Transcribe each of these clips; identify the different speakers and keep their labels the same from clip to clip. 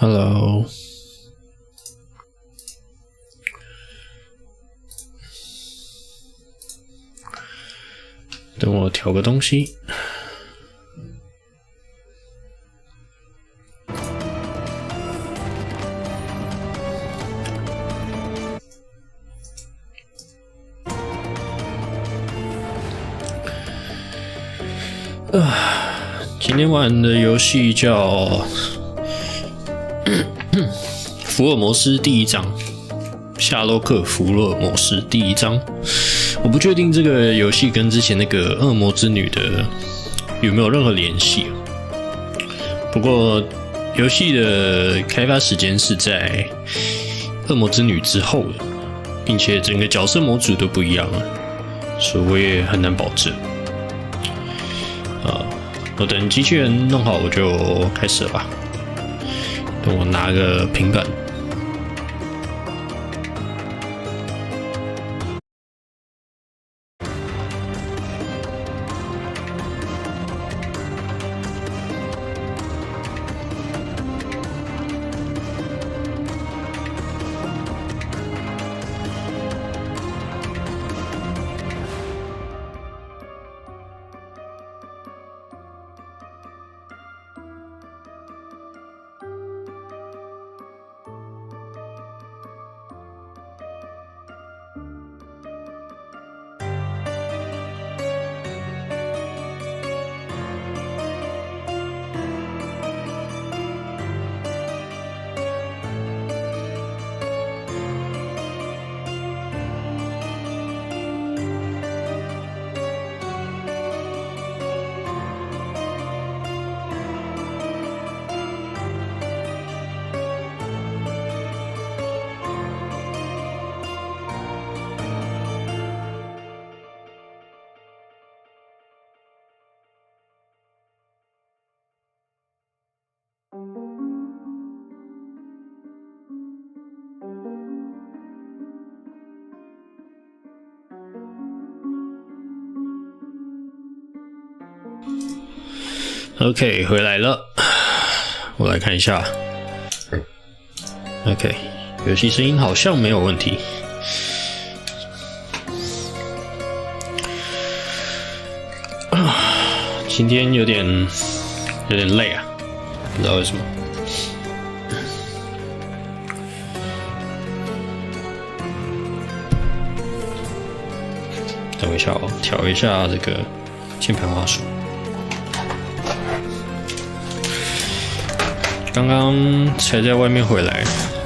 Speaker 1: Hello， 等我调个东西。今天玩的游戏叫福尔摩斯第一章，夏洛克·福尔摩斯第一章。我不确定这个游戏跟之前那个恶魔之女的有没有任何联系。不过游戏的开发时间是在恶魔之女之后的，并且整个角色模组都不一样了，所以我也很难保证。我等机器人弄好我就开始了吧。等我拿个平板。OK， 回来了，我来看一下。OK， 游戏声音好像没有问题。今天有点累啊，不知道为什么。等我一下哦，调一下这个键盘滑鼠。刚刚才在外面回来，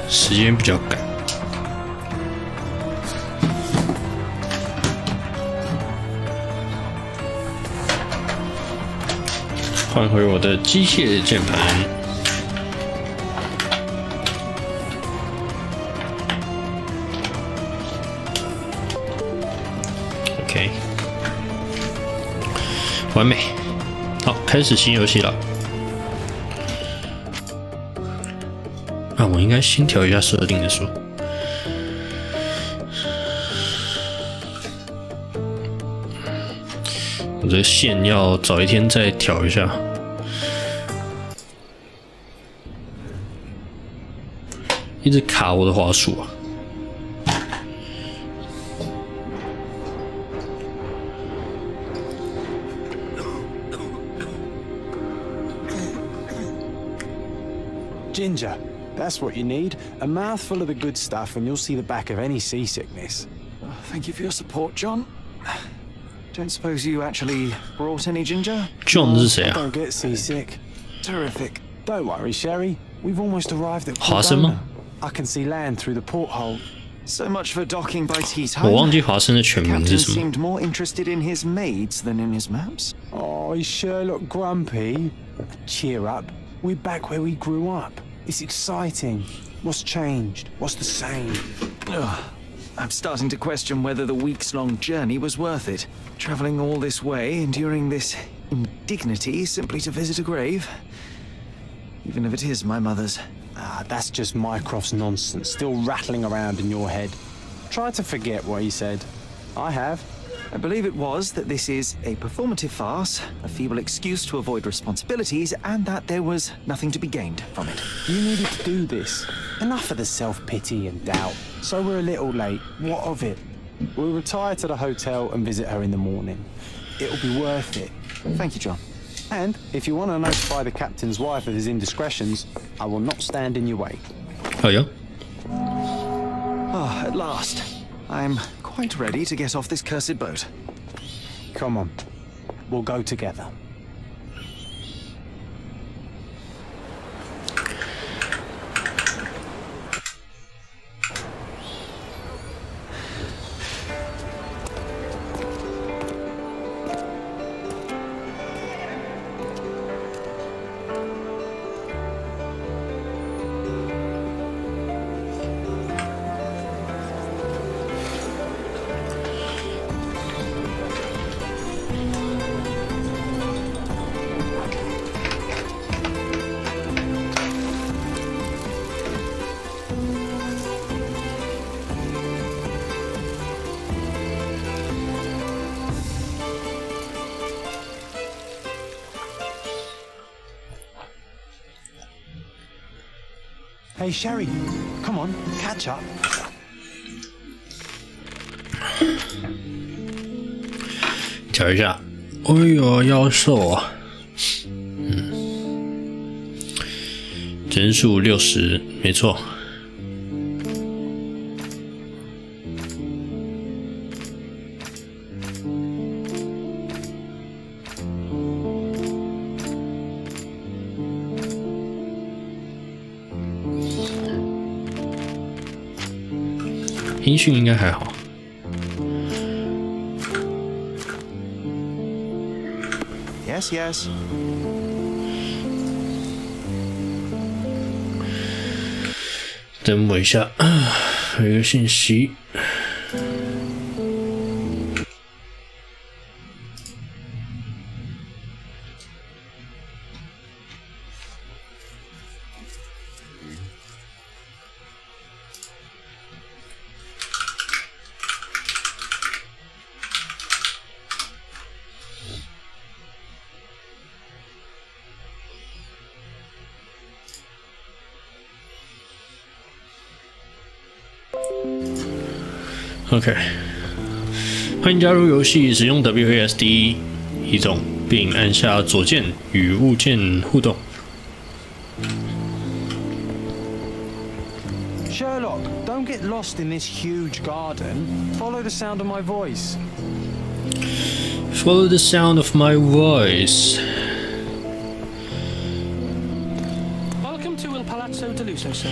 Speaker 1: 时间比较赶。换回我的机械键盘。OK， 完美。好，开始新游戏了。我应该先调一下设定再说。我这线要早一天再调一下。一直卡我的滑鼠啊。
Speaker 2: Ginger.That's what you need. A mouthful of the good stuff and you'll see the back of any seasickness.
Speaker 3: Thank you for your support, John. Don't suppose you actually brought any ginger?
Speaker 1: John 是谁啊？
Speaker 2: Don't get seasick.
Speaker 3: Terrific.
Speaker 2: Don't worry, Sherry. We've almost arrived at
Speaker 1: 华生吗？
Speaker 2: I can see land through the porthole.
Speaker 3: So much for docking by tea
Speaker 1: 我
Speaker 3: time.
Speaker 1: 忘记华生的全名
Speaker 3: Captain
Speaker 1: 是什么。
Speaker 3: seemed more interested in his maids than in his maps.
Speaker 2: Oh, he's sure look grumpy. Cheer up. We're back where we grew up.It's exciting. What's changed? What's the same?
Speaker 3: I'm starting to question whether the weeks-long journey was worth it. Travelling all this way, enduring this indignity simply to visit a grave. Even if it is my mother's.
Speaker 2: That's just Mycroft's nonsense, still rattling around in your head. Try to forget what he said. I have.
Speaker 3: I believe it was that this is a performative farce, a feeble excuse to avoid responsibilities, and that there was nothing to be gained from it.
Speaker 2: You needed to do this. Enough of the self-pity and doubt. So we're a little late. What of it? We'll retire to the hotel and visit her in the morning. It'll be worth it.
Speaker 3: Thank you, John.
Speaker 2: And if you want to notify the captain's wife of his indiscretions, I will not stand in your way.
Speaker 1: Oh yeah.
Speaker 3: Ah, at last. I'm quite ready to get off this cursed boat.
Speaker 2: Come on. We'll go together. Hey, Sherry, come on, catch up.
Speaker 1: 瞧一下，哎呦，妖兽啊！帧数60，没错。音讯应该还好。
Speaker 3: Yes, yes.
Speaker 1: 等我一下，有一个信息。OK， 欢迎加入游戏，使用 WASD 移动，并按下左键与物件互动。
Speaker 2: Sherlock, don't get lost in this huge garden. Follow the sound of my voice.
Speaker 1: Follow the sound of my voice.
Speaker 4: Welcome to Il Palazzo Deluso, sir.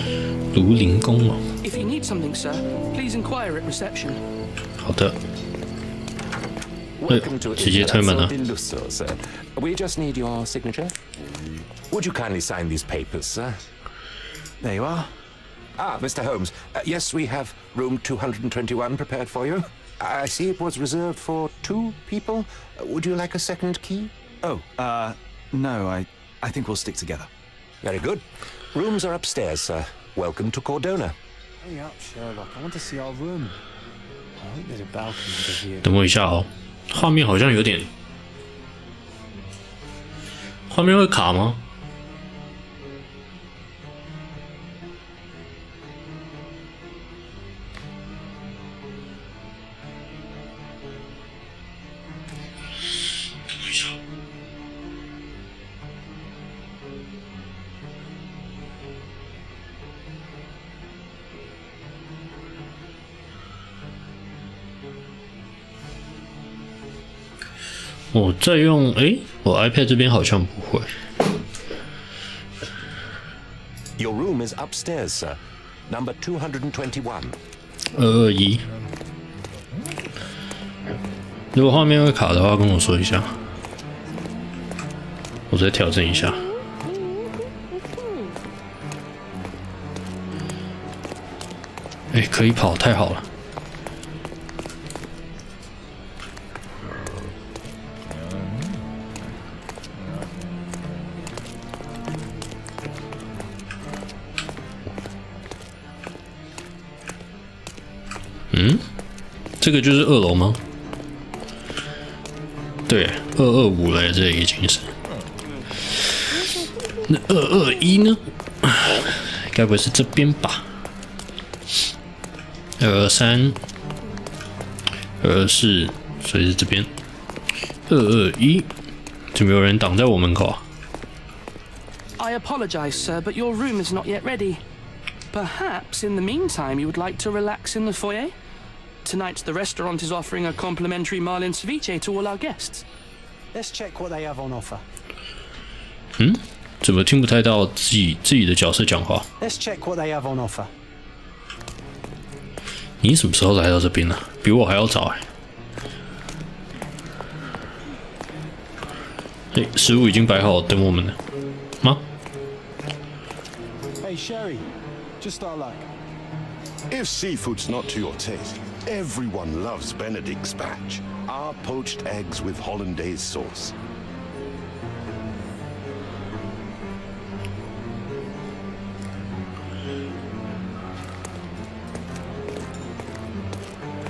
Speaker 1: 卢林宫哦。
Speaker 4: If you need something, sir, please inquire at reception.
Speaker 1: 好的。
Speaker 5: Welcome to
Speaker 1: 直接推门了。
Speaker 5: Deluso, sir. We just need your signature. Would you kindly sign these papers, sir?
Speaker 3: There you are.
Speaker 5: Ah, Mr. Holmes. Yes, we have room 221 prepared for you. I see it was reserved for 2 people. Would you like a second key?
Speaker 3: Oh, no, I think we'll stick together.
Speaker 5: Very good. Rooms are upstairs, sir. Welcome to Cordona.
Speaker 2: Hurry up, Sherlock. I want to see our room. I think there's a balcony over here.
Speaker 1: 等我一下哦，画面好像有点，画面会卡吗？我在用，我 iPad 这边好像不会。
Speaker 5: Your room is upstairs, sir. Number 221.
Speaker 1: 221。如果画面会卡的话，跟我说一下，我再调整一下。可以跑，太好了。 这个就是2楼吗？对，225了，这已经是。那221呢？该不会是这边吧？223、224，所以是这边。221，怎么有人挡在我门口啊？
Speaker 4: I apologize, sir, but your room is not yet ready. Perhaps in the meantime you would like to relax in the foyer? Tonight the restaurant is offering a complimentary marlin ceviche to all our guests.
Speaker 2: Let's check what they have on offer.
Speaker 1: 怎么听不太到自己的角色讲话？
Speaker 2: Let's check what they have on offer.
Speaker 1: 你什么时候来到这边呢？比我还要早食物已经摆好等我们了吗？
Speaker 2: Hey, Sherry, just our luck.
Speaker 6: If seafood's not to your taste, everyone loves Benedict's batch, our poached eggs with hollandaise sauce.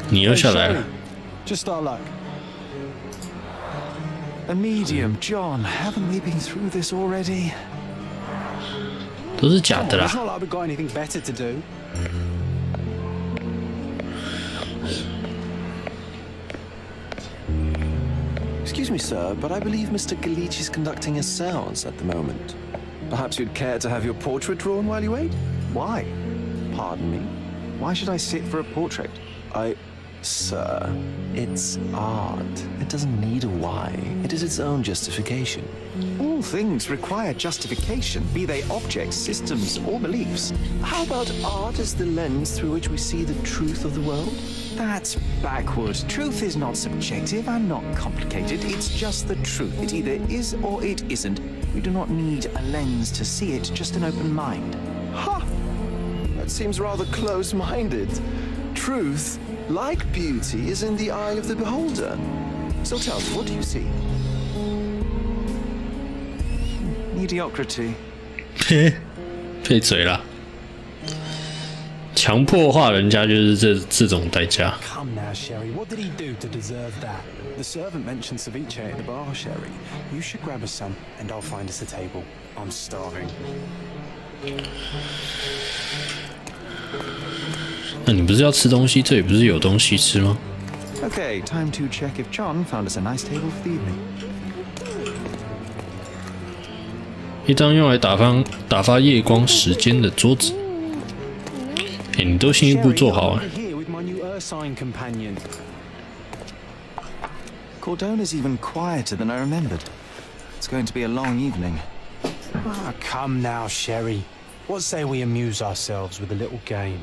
Speaker 1: 你又下来了。
Speaker 2: Just our luck.
Speaker 3: A medium, John. Haven't we been through this already?
Speaker 1: 都是假的
Speaker 2: It's
Speaker 1: 啦。
Speaker 2: not like we've got anything better to do.
Speaker 7: Excuse me, sir, but I believe Mr. Galici is conducting a séance at the moment. Perhaps you'd care to have your portrait drawn while you wait?
Speaker 3: Why?
Speaker 7: Pardon me?
Speaker 3: Why should I sit for a portrait?
Speaker 7: Sir, it's art. It doesn't need a why. It is its own justification.
Speaker 3: All things require justification, be they objects, systems, or beliefs.
Speaker 7: How about art as the lens through which we see the truth of the world?
Speaker 3: That's backward. Truth is not subjective and not complicated. It's just the truth. It either is or it isn't. We do not need a lens to see it, just an open mind.
Speaker 7: Ha! That seems rather close-minded. Truth, like beauty, is in the eye of the beholder. So tell me, what do you see?
Speaker 3: Mediocrity.
Speaker 1: 闭嘴啦！强迫化人家就是这种代价。
Speaker 2: Come now, Sherry. What did he do to deserve that? The servant mentioned ceviche at the bar, Sherry. You should grab us some, and I'll find us a table. I'm starving.
Speaker 1: 那你不是要吃东西？这里不是有东西吃吗？
Speaker 3: Okay, time to check if John found us a nice table for the evening.
Speaker 1: 一张用来打发夜光时间的桌子。你都先一步做好
Speaker 2: Sherry, I'm here with my new Ursine companion.
Speaker 3: Cordona's even quieter than I remembered. It's going to be a long evening.
Speaker 2: Ah, come now, Sherry. What say we amuse ourselves with a little game?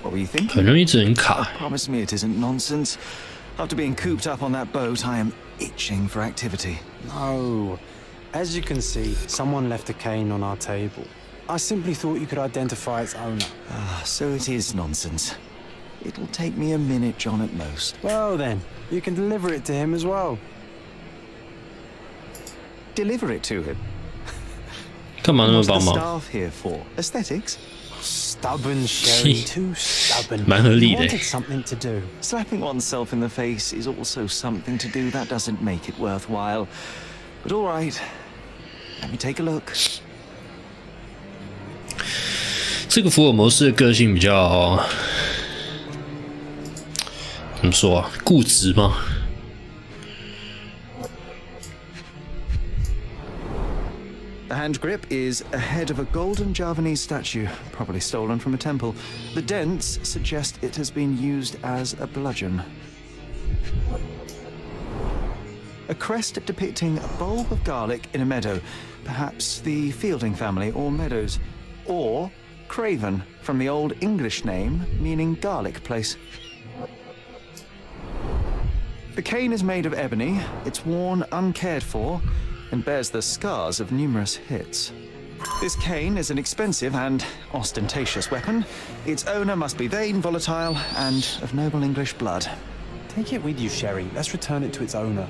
Speaker 3: What were you thinking?
Speaker 1: 很容易只能卡。
Speaker 3: Promise me it isn't nonsense. After being cooped up on that boat, I am itching for activity.
Speaker 2: No. As you can see, someone left a cane on our table. I simply thought you could identify its owner.
Speaker 3: So it is nonsense. It'll take me a minute, John, at most.
Speaker 2: Well then, you can deliver it to him as well.
Speaker 3: Deliver it to him.
Speaker 1: 干嘛那么
Speaker 3: What's the
Speaker 1: 帮忙？
Speaker 3: staff here for? Aesthetics?
Speaker 2: Stubborn, Sherry. Too stubborn.
Speaker 1: 蛮合理
Speaker 2: He
Speaker 1: 的。
Speaker 2: wanted something to do.
Speaker 3: Slapping oneself in the face is also something to do. That doesn't make it worthwhile. But all right. Let me take a look.
Speaker 1: 这个福尔摩斯的个性比较怎么说啊？固执吗？
Speaker 3: The hand grip is a head of a golden Javanese statue, probably stolen from a temple. The dents suggest it has been used as a bludgeon. A crest depicting a bulb of garlic in a meadow, perhaps the Fielding family or Meadows, or Craven from the Old English name meaning garlic place. The cane is made of ebony, it's worn uncared for, and bears the scars of numerous hits. This cane is an expensive and ostentatious weapon. Its owner must be vain, volatile, and of noble English blood.
Speaker 2: Take it with you, Sherry. Let's return it to its owner.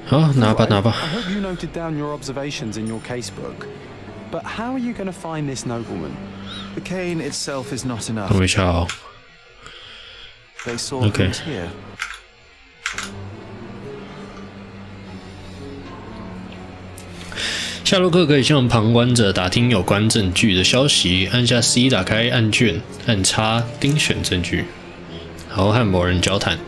Speaker 1: 好，拿吧，拿吧。
Speaker 2: I hope you noted down your observations in your casebook. But how are you going to find this nobleman?
Speaker 3: The cane itself is not enough.
Speaker 1: 等我一下哦。
Speaker 3: They saw
Speaker 1: Okay.
Speaker 3: things here.
Speaker 1: 夏洛克可以向旁观者打听有关证据的消息，按下 C 打开案卷，按叉丁选证据，然后和某人交谈。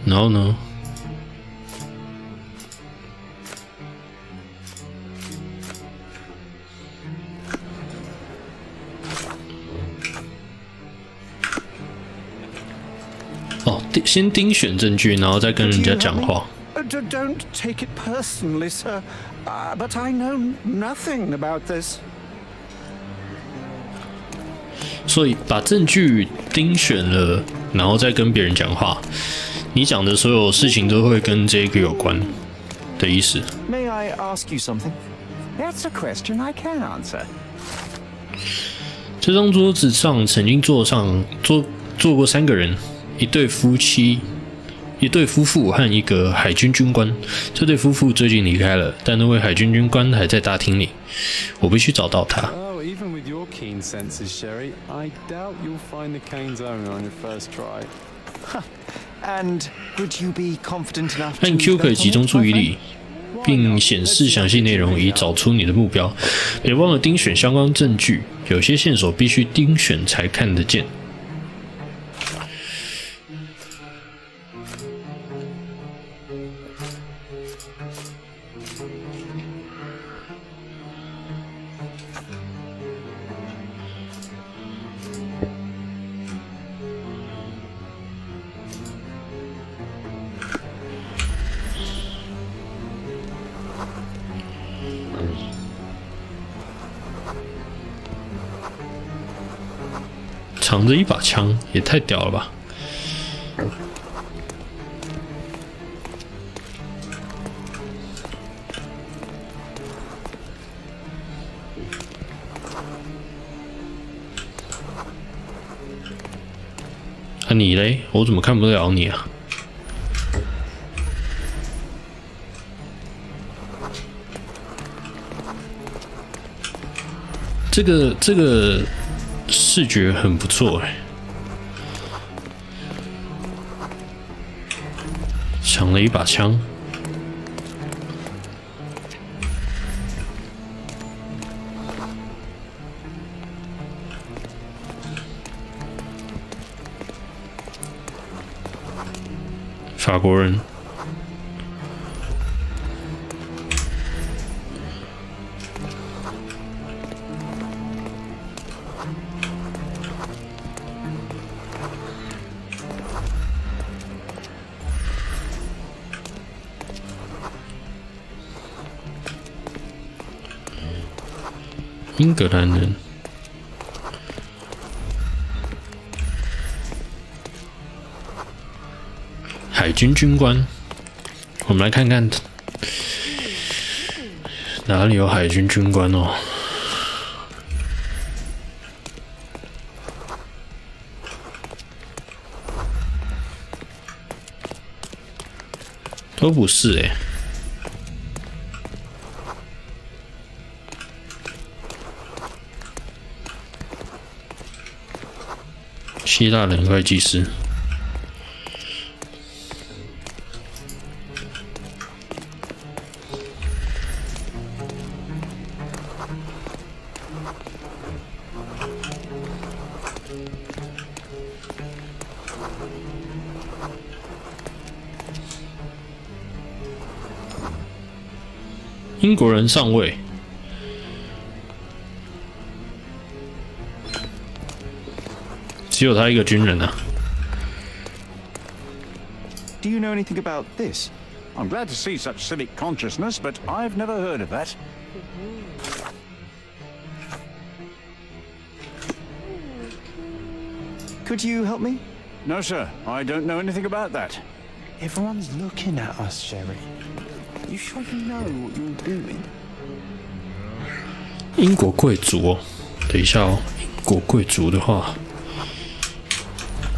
Speaker 1: 然后呢？哦，先丁选证据，然后再跟人家讲话。
Speaker 8: Don't take it personally, sir. But I know nothing about this.
Speaker 1: 所以把证据丁选了，然后再跟别人讲话，你讲的所有事情都会跟这个有关的意思。
Speaker 3: May I ask you something?
Speaker 8: That's a question I can answer.
Speaker 1: 这张桌子上曾经坐过3个人，一对夫妻。 一对夫妇和一个海军军官，这对夫妇最近离开了，但那位海军军官还在大厅里。我必须找到他。
Speaker 2: Oh, even with your keen senses, Sherry, I doubt you'll find the cane's owner on your first try.
Speaker 3: And would you be confident enough
Speaker 1: 按 Q
Speaker 3: to
Speaker 1: 可以集中注意力，并显示详细内容以找出你的目标。别忘了丁选相关证据，有些线索必须丁选才看得见。 藏着一把枪，也太屌了吧！啊，你嘞？我怎么看不了你啊？这个。 视觉很不错哎，抢了一把枪，法国人。 英格兰人，海军军官。我们来看看哪里有海军军官哦。都不是欸。 希腊人会计师，英国人上尉，只有他一个军人啊。
Speaker 3: Do you know anything about this?
Speaker 8: I'm glad to see such civic consciousness, but I've never heard of that.
Speaker 3: Could you help me?
Speaker 8: No, sir. I don't know anything about that.
Speaker 2: Everyone's looking at us, Sherry. You sure you know what you're doing?
Speaker 1: 英国贵族哦，等一下哦，英国贵族的话，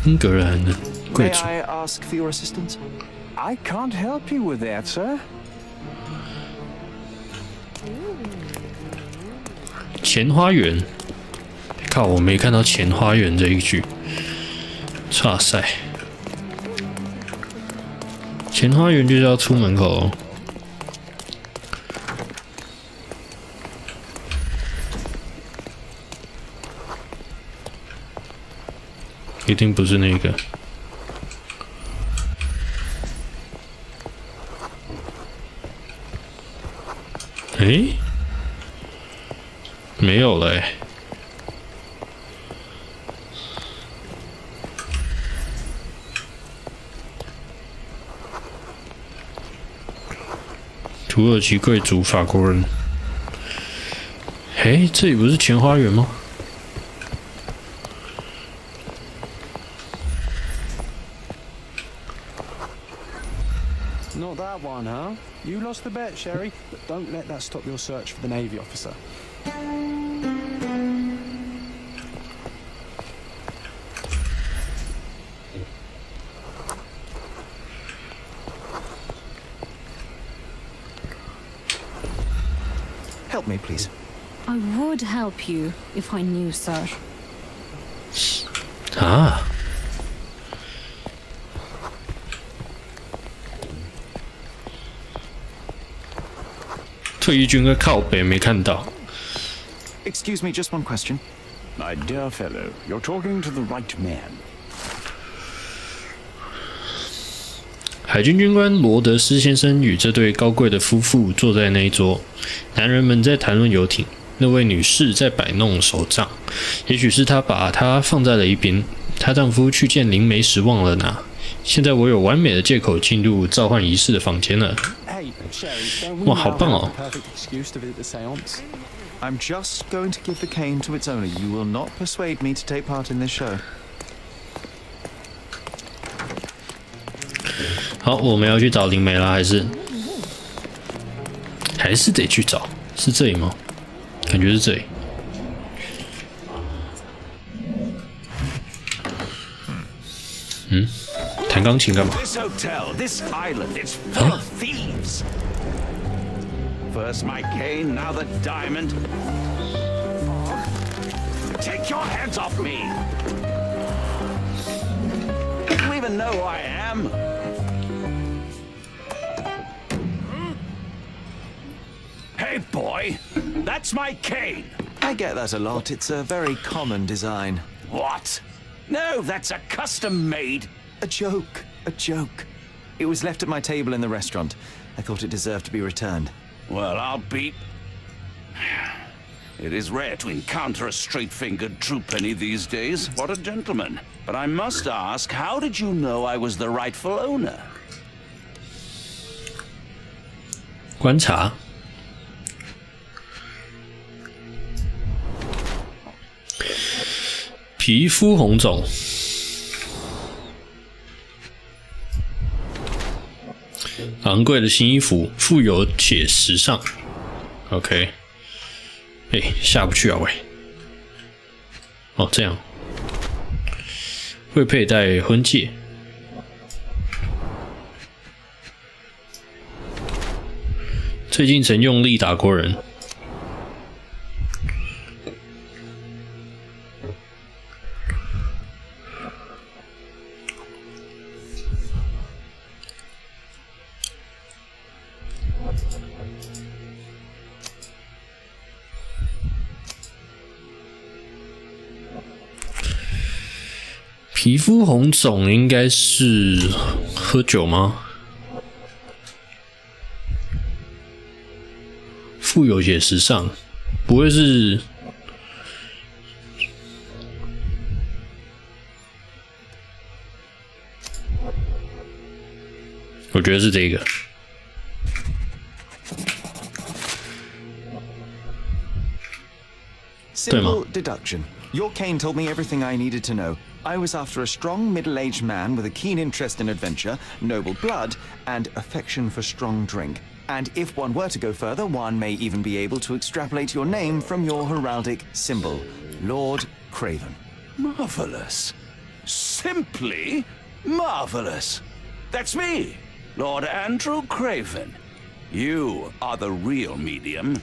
Speaker 1: 英格兰的贵
Speaker 3: May
Speaker 1: 族。
Speaker 3: I ask for your assistance?
Speaker 8: I can't help you with that, sir.
Speaker 1: 前花园，靠，我没看到前花园这一句。哇塞，前花园就是要出门口哦。一定不是那个。诶，没有了欸。土耳其贵族、法国人。诶，这里不是前花园吗？
Speaker 2: Not that one, huh? You lost the bet, Sherry, but don't let that stop your search for the Navy officer.
Speaker 3: Help me, please.
Speaker 9: I would help you if I knew, sir.
Speaker 1: 啊！ 退役军歌靠北没看到。
Speaker 3: Excuse me, just one question.
Speaker 8: My dear fellow, you're talking to the right man.
Speaker 1: 海军军官罗德斯先生与这对高贵的夫妇坐在那一桌，男人们在谈论游艇，那位女士在摆弄手杖。也许是她把它放在了一边，她丈夫去见灵媒时忘了拿。现在我有完美的借口进入召唤仪式的房间了。
Speaker 2: Hey, Sherry, don't we
Speaker 1: 哇，好
Speaker 2: now
Speaker 1: 棒
Speaker 2: have
Speaker 1: 哦！
Speaker 2: the perfect excuse to visit the seance?
Speaker 3: I'm just going to give the cane to its owner. You will not persuade me to take part in this show.
Speaker 1: 好，我们要去找灵媒啦，还是得去找？是这里吗？感觉是这里。嗯，弹钢琴干嘛？
Speaker 10: This hotel, this island, it's full of thieves. First my cane, now the diamond. Take your hands off me. Do you even know who I am? Hey, boy, that's my cane.
Speaker 3: I get that a lot. It's a very common design.
Speaker 10: What? No, that's a custom-made.
Speaker 3: A joke. A joke. It was left at my table in the restaurant. I thought it deserved to be returned.
Speaker 10: Well, I'll be... It is rare to encounter a straight-fingered true penny these days. What a gentleman. But I must ask, how did you know I was the rightful owner?
Speaker 1: 观察。皮肤红肿。昂贵的新衣服，富有且时尚。OK， 下不去啊喂！哦，这样会佩戴婚戒。最近曾用力打过人。皮肤红肿应该是喝酒吗？富有且时尚，不会是我觉得是这个。
Speaker 3: Simple deduction. Your cane told me everything I needed to know. I was after a strong, middle-aged man with a keen interest in adventure, noble blood, and affection for strong drink. And if one were to go further, one may even be able to extrapolate your name from your heraldic symbol, Lord Craven.
Speaker 10: Marvelous. Simply marvelous. That's me, Lord Andrew Craven. You are the real medium.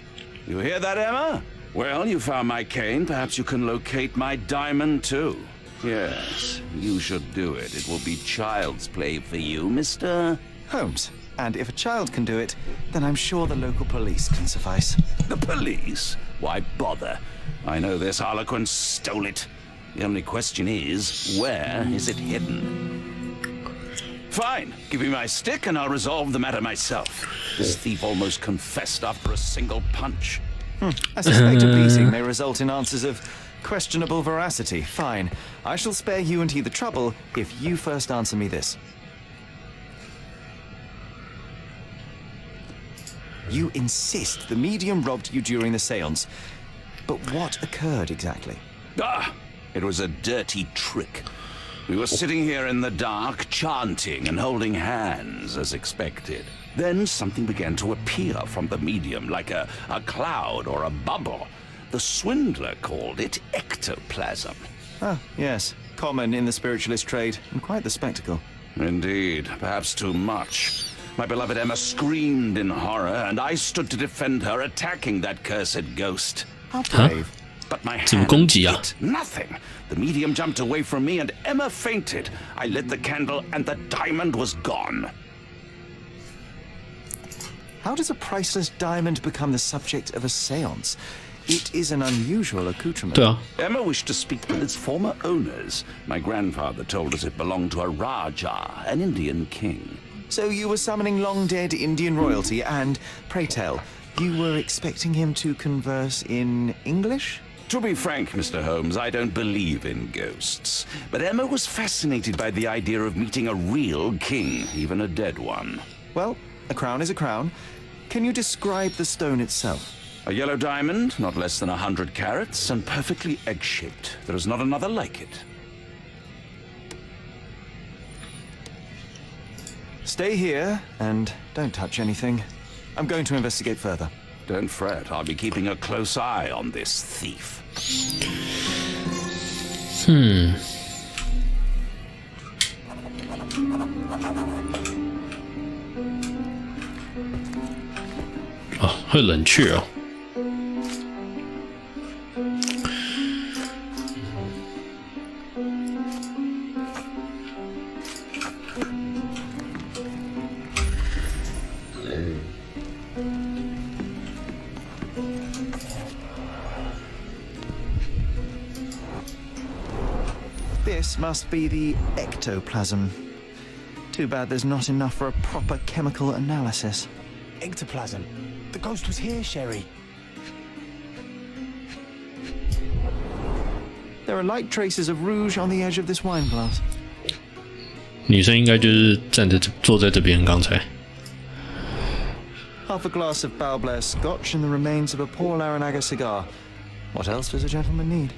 Speaker 10: You hear that, Emma? Well, you found my cane. Perhaps you can locate my diamond, too. Yes, you should do it. It will be child's play for you, Mr.
Speaker 3: Holmes. And if a child can do it, then I'm sure the local police can suffice.
Speaker 10: The police? Why bother? I know this harlequin stole it. The only question is, where is it hidden? Fine. Give me my stick and I'll resolve the matter myself. This thief almost confessed after a single punch.
Speaker 3: I suspect a beating may result in answers of questionable veracity. Fine. I shall spare you and he the trouble if you first answer me this. You insist the medium robbed you during the seance. But what occurred exactly?
Speaker 10: It was a dirty trick. We were sitting here in the dark, chanting and holding hands as expected. Then something began to appear from the medium, like a cloud or a bubble. The swindler called it ectoplasm.
Speaker 3: Ah, yes. Common in the spiritualist trade, and quite the spectacle.
Speaker 10: Indeed, perhaps too much. My beloved Emma screamed in horror, and I stood to defend her, attacking that cursed ghost.
Speaker 3: How brave.
Speaker 10: But my hand did nothing. The medium jumped away from me, and Emma fainted. I lit the candle, and the diamond was gone.
Speaker 3: How does a priceless diamond become the subject of a seance? It is an unusual accoutrement.
Speaker 10: Emma wished to speak with its former owners. My grandfather told us it belonged to a Raja, an Indian king.
Speaker 3: So you were summoning long-dead Indian royalty, and, pray tell, you were expecting him to converse in English?
Speaker 10: To be frank, Mr. Holmes, I don't believe in ghosts. But Emma was fascinated by the idea of meeting a real king, even a dead one.
Speaker 3: Well, a crown is a crown. Can you describe the stone itself?
Speaker 10: A yellow diamond, not less than 100 carats, and perfectly egg-shaped. There is not another like it.
Speaker 3: Stay here, and don't touch anything. I'm going to investigate further.
Speaker 10: Don't fret, I'll be keeping a close eye on this thief.
Speaker 1: 会冷却哦。
Speaker 3: This must be the ectoplasm. Too bad there's not enough for a proper chemical analysis.
Speaker 2: Ectoplasm. The ghost was here, Sherry.
Speaker 3: There are light traces of rouge on the edge of this wine glass.
Speaker 1: 女生应该就是坐在这边，刚才。
Speaker 3: Half a glass of Balblair Scotch and the remains of a Paul Aranaga cigar. What else does a gentleman need?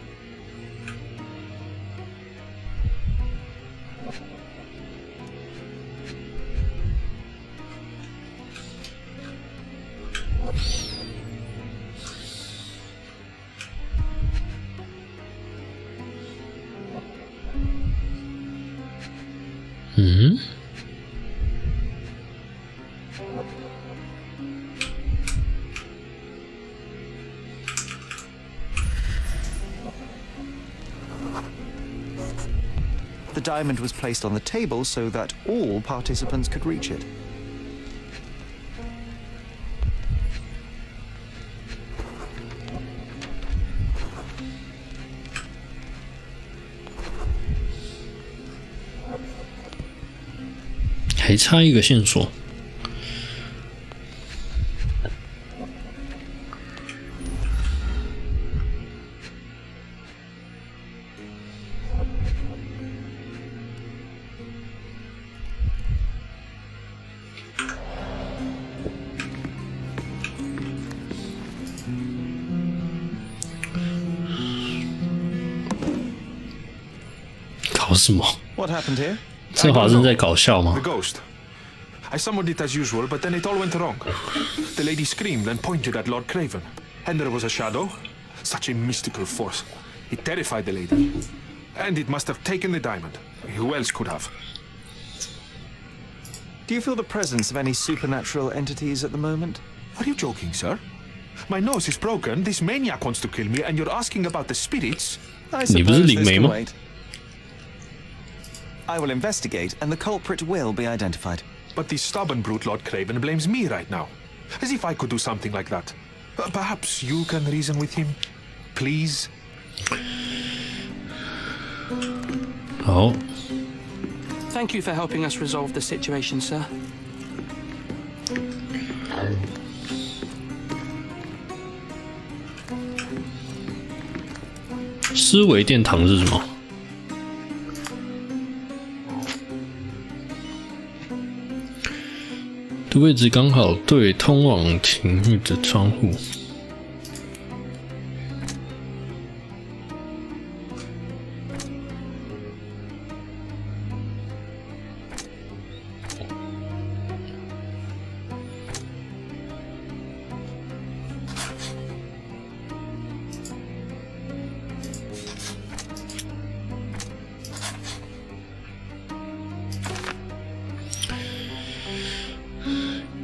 Speaker 3: The diamond was placed on the table so that all participants could reach it.
Speaker 1: "还差一个线索。什么？
Speaker 3: What happened here?
Speaker 1: 这华生在搞笑吗
Speaker 11: The ghost. I summoned it as usual, but then it all went wrong. The lady screamed and pointed at Lord Craven. And there was a shadow. Such a mystical force. It terrified the lady. And it must have taken the diamond. Who else could have?
Speaker 3: Do you feel the presence of any supernatural entities at the moment?
Speaker 11: Are you joking, sir? My nose is broken, this maniac wants to kill me, and you're asking about the spirits?
Speaker 3: I
Speaker 1: 你不是
Speaker 3: suppose
Speaker 1: 灵
Speaker 3: this
Speaker 1: 媒
Speaker 3: can
Speaker 1: 吗？
Speaker 3: wait. I will investigate, and the culprit will be identified.
Speaker 11: But the stubborn brute Lord Craven blames me right now. As if I could do something like that. Perhaps you can reason with him? Please?
Speaker 1: 好，
Speaker 4: Thank you for helping us resolve the situation, sir.
Speaker 1: 思维殿堂是什么？的位置刚好对通往情欲的窗户。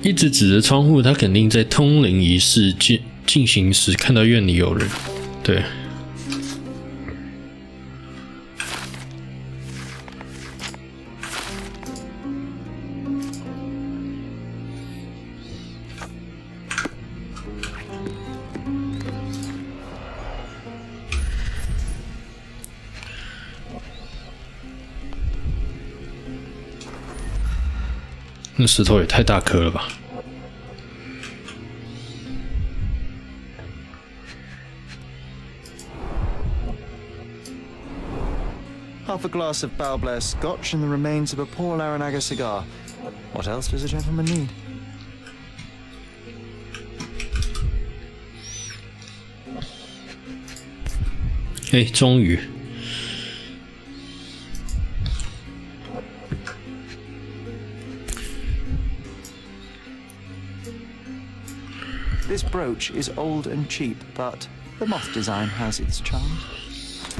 Speaker 1: 一直指着窗户，他肯定在通灵仪式进行时看到院里有人。对，那石头也太大颗了吧！
Speaker 3: Half a glass of Balblair Scotch and the remains of a Paul Aranaga cigar. What else does a gentleman need?
Speaker 1: 哎，终于。
Speaker 3: This brooch is old and cheap, but the moth design has its charm.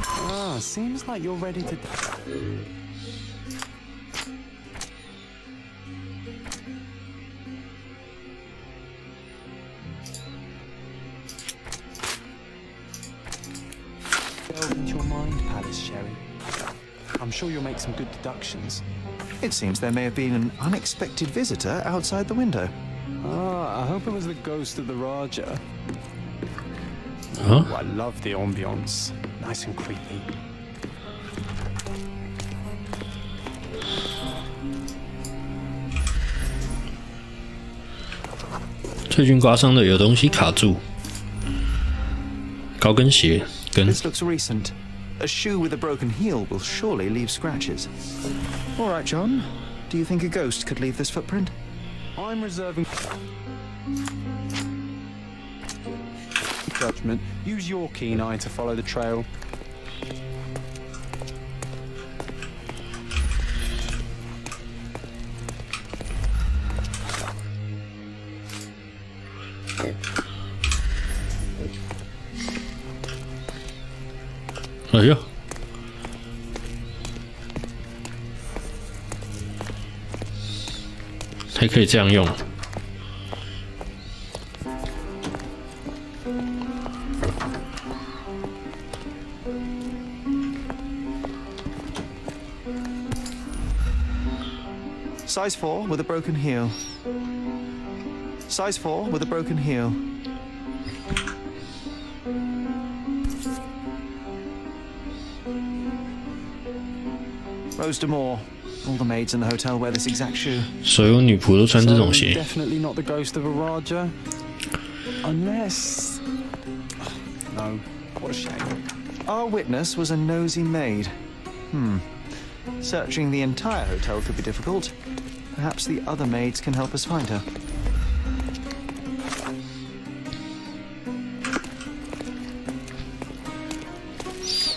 Speaker 2: Ah, seems like you're ready to... delve into your mind palace, Sherry. I'm sure you'll make some good deductions.
Speaker 3: It seems there may have been an unexpected visitor outside the window.
Speaker 2: Ah, I hope it was the ghost of the Raja.
Speaker 1: Huh?
Speaker 2: Oh, I love the ambience. Nice and creepy.
Speaker 1: 最近刮伤的有东西卡住，高跟鞋跟
Speaker 3: This looks recent. A shoe with a broken heel will surely leave scratches. All right, John. Do you think a ghost could leave this footprint?
Speaker 2: I'm reserving judgment. Use your keen eye to follow the trail.
Speaker 1: Oh yeah. 还可以这样用。
Speaker 3: Size 4 with a broken heel. Size 4 with a broken heel. Rose D'Amour. All the maids in the hotel wear this exact shoe.
Speaker 1: 所有女仆都穿这种鞋。
Speaker 2: Definitely not the ghost of a Raja. Unless... No, what a shame.
Speaker 3: Our witness was a nosy maid. Searching the entire hotel could be difficult. Perhaps the other maids can help us find her.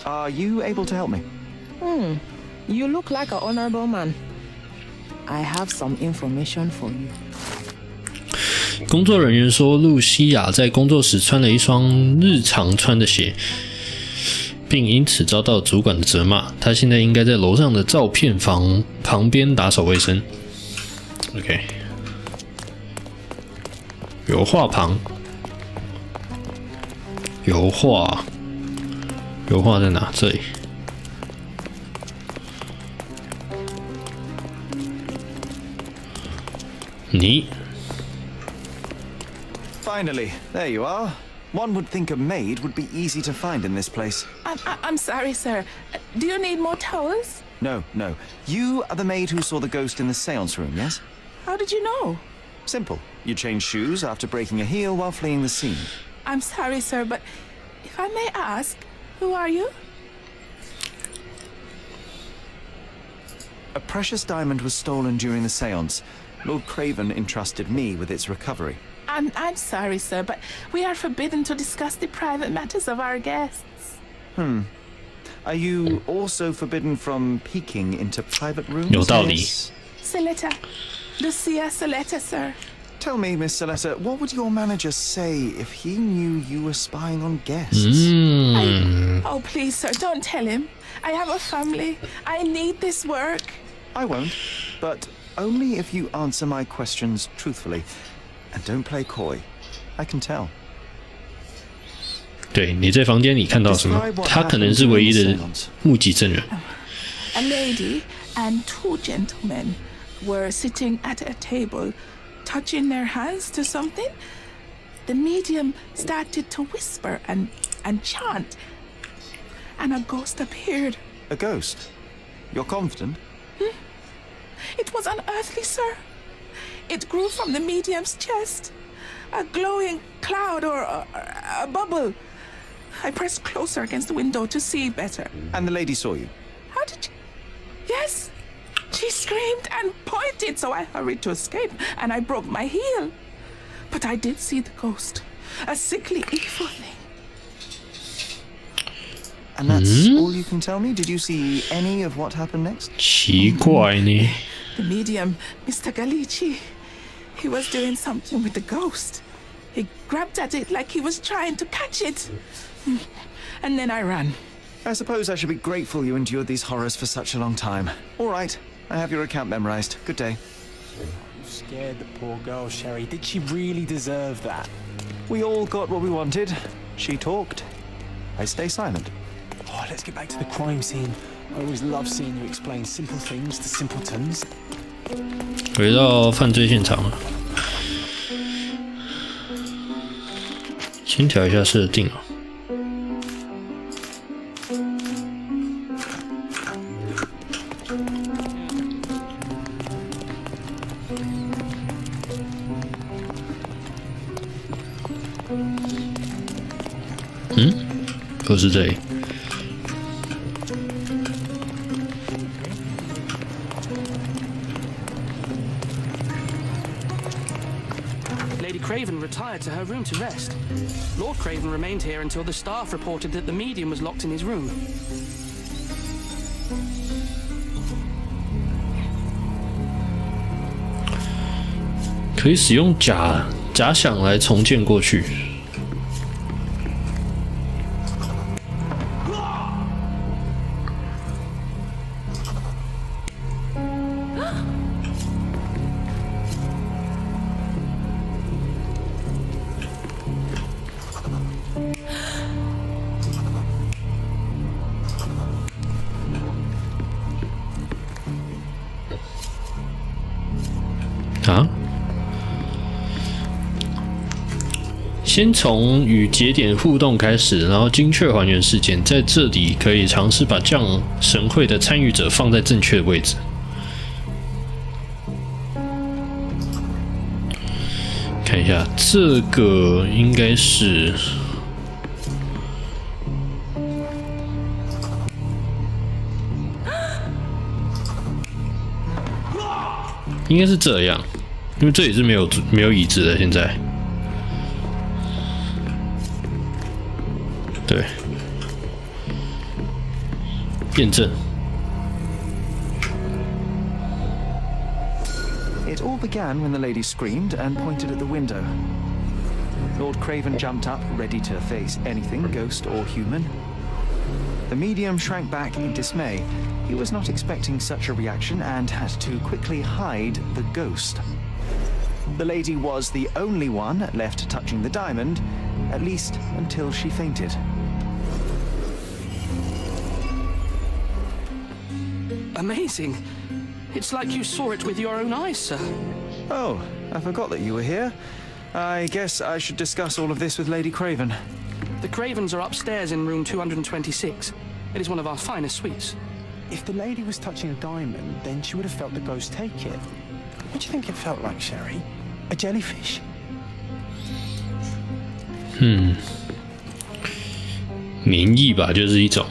Speaker 3: Are you able to help me?
Speaker 12: You look like an honorable man. I have some information for you.
Speaker 1: 工作人员说，露西亚在工作时穿了一双日常穿的鞋，并因此遭到主管的责骂。她现在应该在楼上的照片房旁边打扫卫生。OK， 油画旁，油画在哪？这里。你。
Speaker 3: Finally, there you are. One would think a maid would be easy to find in this place.
Speaker 12: I'm sorry, sir. Do you need more towels?
Speaker 3: No. You are the maid who saw the ghost in the seance room, yes?
Speaker 12: How did you know?
Speaker 3: Simple. You changed shoes after breaking a heel while fleeing the scene.
Speaker 12: I'm sorry, sir, but if I may ask, who are you?
Speaker 3: A precious diamond was stolen during the seance. Lord Craven entrusted me with its recovery.
Speaker 12: I'm sorry, sir, but we are forbidden to discuss the private matters of our guests.
Speaker 3: Are you also forbidden from peeking into private rooms?
Speaker 1: 有道理。
Speaker 12: Saletta. Lucia Saletta, sir.
Speaker 3: Tell me, Miss Saletta, what would your manager say if he knew you were spying on guests?
Speaker 12: Oh, please, sir, don't tell him. I have a family. I need this work.
Speaker 3: I won't, but only if you answer my questions truthfully. And don't play coy. I can tell.
Speaker 1: 对，你在房间里看到什么？他可能是唯一的目击证人。
Speaker 12: A lady and two gentlemen were sitting at a table, touching their hands to something. The medium started to whisper and chant, and a ghost appeared.
Speaker 3: A ghost? You're confident?
Speaker 12: It was unearthly, sir. It grew from the medium's chest. A glowing cloud or a bubble. I pressed closer against the window to see better.
Speaker 3: And the lady saw you?
Speaker 12: How did you... Yes. She screamed and pointed, so I hurried to escape, and I broke my heel. But I did see the ghost. A sickly, evil thing.
Speaker 3: And that's all you can tell me? Did you see any of what happened next?
Speaker 1: 奇怪呢。
Speaker 12: The medium, Mr. Gallici, he was doing something with the ghost. He grabbed at it like he was trying to catch it. And then I ran.
Speaker 3: I suppose I should be grateful you endured these horrors for such a long time. All right, I have your account memorized. Good day.
Speaker 2: You scared the poor girl, Sherry. Did she really deserve that?
Speaker 3: We all got what we wanted. She talked. I stay silent.
Speaker 2: Oh, let's get back to the crime scene. I always love seeing you explain simple things to simpletons.
Speaker 1: 回到犯罪现场了，先调一下设定啊。不是这里。
Speaker 4: Lady Craven retired to her room to rest. Lord Craven remained here until the staff reported that the medium was locked in his room.
Speaker 1: 可以使用假想来重建过去。啊？先从与节点互动开始，然后精确还原事件。在这里可以尝试把降神会的参与者放在正确的位置。看一下，这个应该是。 应该是这样，因为这里是没有椅子的。现在，对，验证。
Speaker 3: all began when the lady screamed and pointed at the window. Lord Craven jumped up, ready to face anything, ghost or human. The medium shrank back in dismay. He was not expecting such a reaction and had to quickly hide the ghost. The lady was the only one left touching the diamond, at least until she fainted.
Speaker 4: Amazing. It's like you saw it with your own eyes, sir.
Speaker 3: Oh, I forgot that you were here. I guess I should discuss all of this with Lady Craven.
Speaker 4: The Cravens are upstairs in room 226. It is one of our finest suites.
Speaker 2: If the lady was touching a diamond, then she would have felt the ghost take it. What do you think it felt like, Sherry? A jellyfish?
Speaker 1: 免疫吧，就是一种。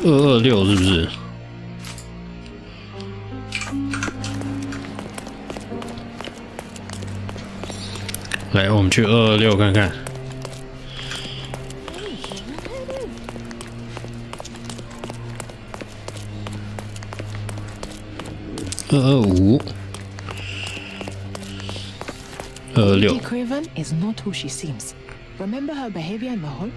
Speaker 1: 226是不是？来，我们去226看看。225、226。
Speaker 13: Lady Craven is not who she seems. Remember her behavior in the hall?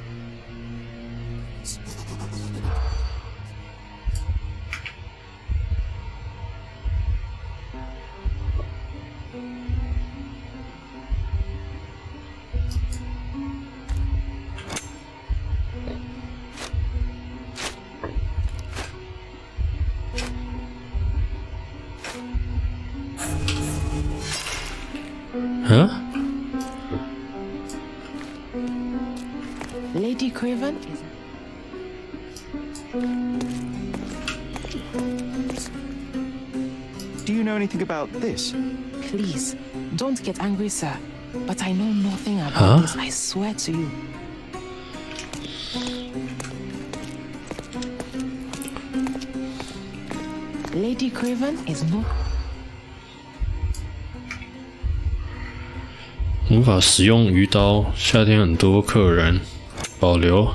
Speaker 1: Huh?
Speaker 13: Lady Craven is...
Speaker 3: Do you know anything about this?
Speaker 13: Please, don't get angry, sir. But I know nothing about this, I swear to you. Lady Craven is not...
Speaker 1: 无法使用鱼刀，夏天很多客人保留。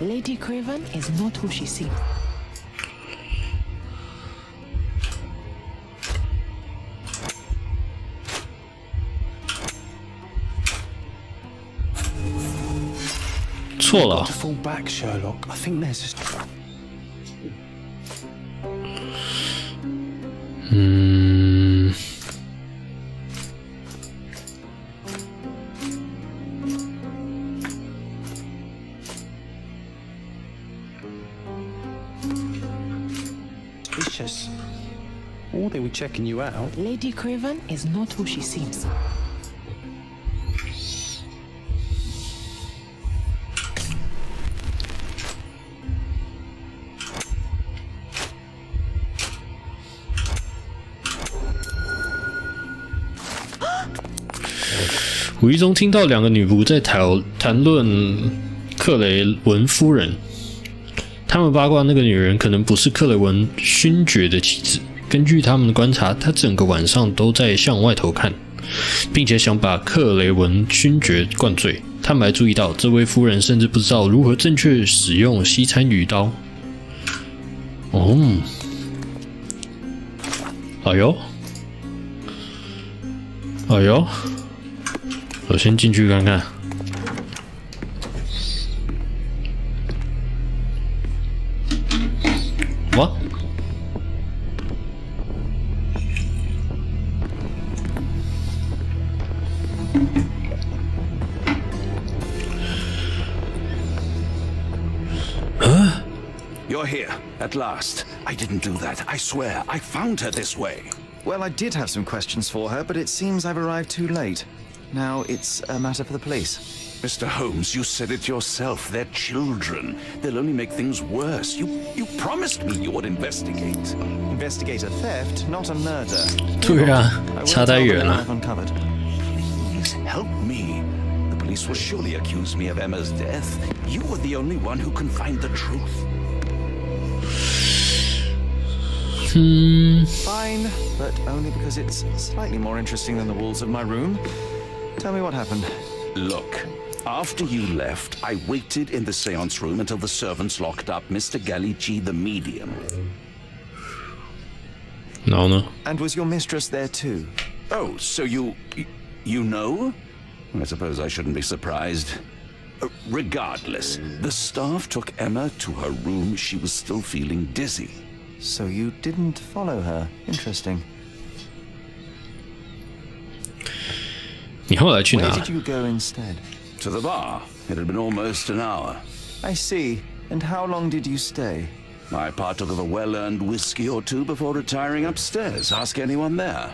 Speaker 13: Lady Craven is not who she seems.
Speaker 1: 错了。
Speaker 2: Fall back, Sherlock. I think there's. Suspicious. Or they were checking you out.
Speaker 13: Lady Craven is not who she seems.
Speaker 1: 无意中听到两个女仆在谈论克雷文夫人，他们八卦那个女人可能不是克雷文勋爵的妻子。根据他们的观察，她整个晚上都在向外头看，并且想把克雷文勋爵灌醉。他们还注意到，这位夫人甚至不知道如何正确使用西餐鱼刀。哦，哎呦，哎呦。 我先进去看看。What?
Speaker 10: Huh? You're here, at last. I didn't do that. I swear, I found her this way.
Speaker 3: Well, I did have some questions for her, but it seems I've arrived too late. Now it's a matter for the police.
Speaker 10: Mr. Holmes, you said it yourself. They're children. They'll only make things worse. You promised me you would investigate.
Speaker 3: Investigate a theft, not a murder.
Speaker 1: 对啊，差太远了。
Speaker 10: Please help police will surely accuse me of Emma's death. You are the only one who can find the truth.
Speaker 3: Fine, but only because it's slightly more interesting than the walls of my room. Tell me what happened.
Speaker 10: Look, after you left, I waited in the seance room until the servants locked up Mr. Gallici, the medium.
Speaker 1: No.
Speaker 3: And was your mistress there too?
Speaker 10: Oh, so you know? I suppose I shouldn't be surprised. Regardless, the staff took Emma to her room. She was still feeling dizzy.
Speaker 3: So you didn't follow her. Interesting.
Speaker 1: 你后来去哪
Speaker 3: Where did you go instead?
Speaker 10: To the bar. It had been almost an hour.
Speaker 3: I see. And how long did you stay?
Speaker 10: I partook of a well-earned whiskey or two before retiring upstairs. Ask anyone there.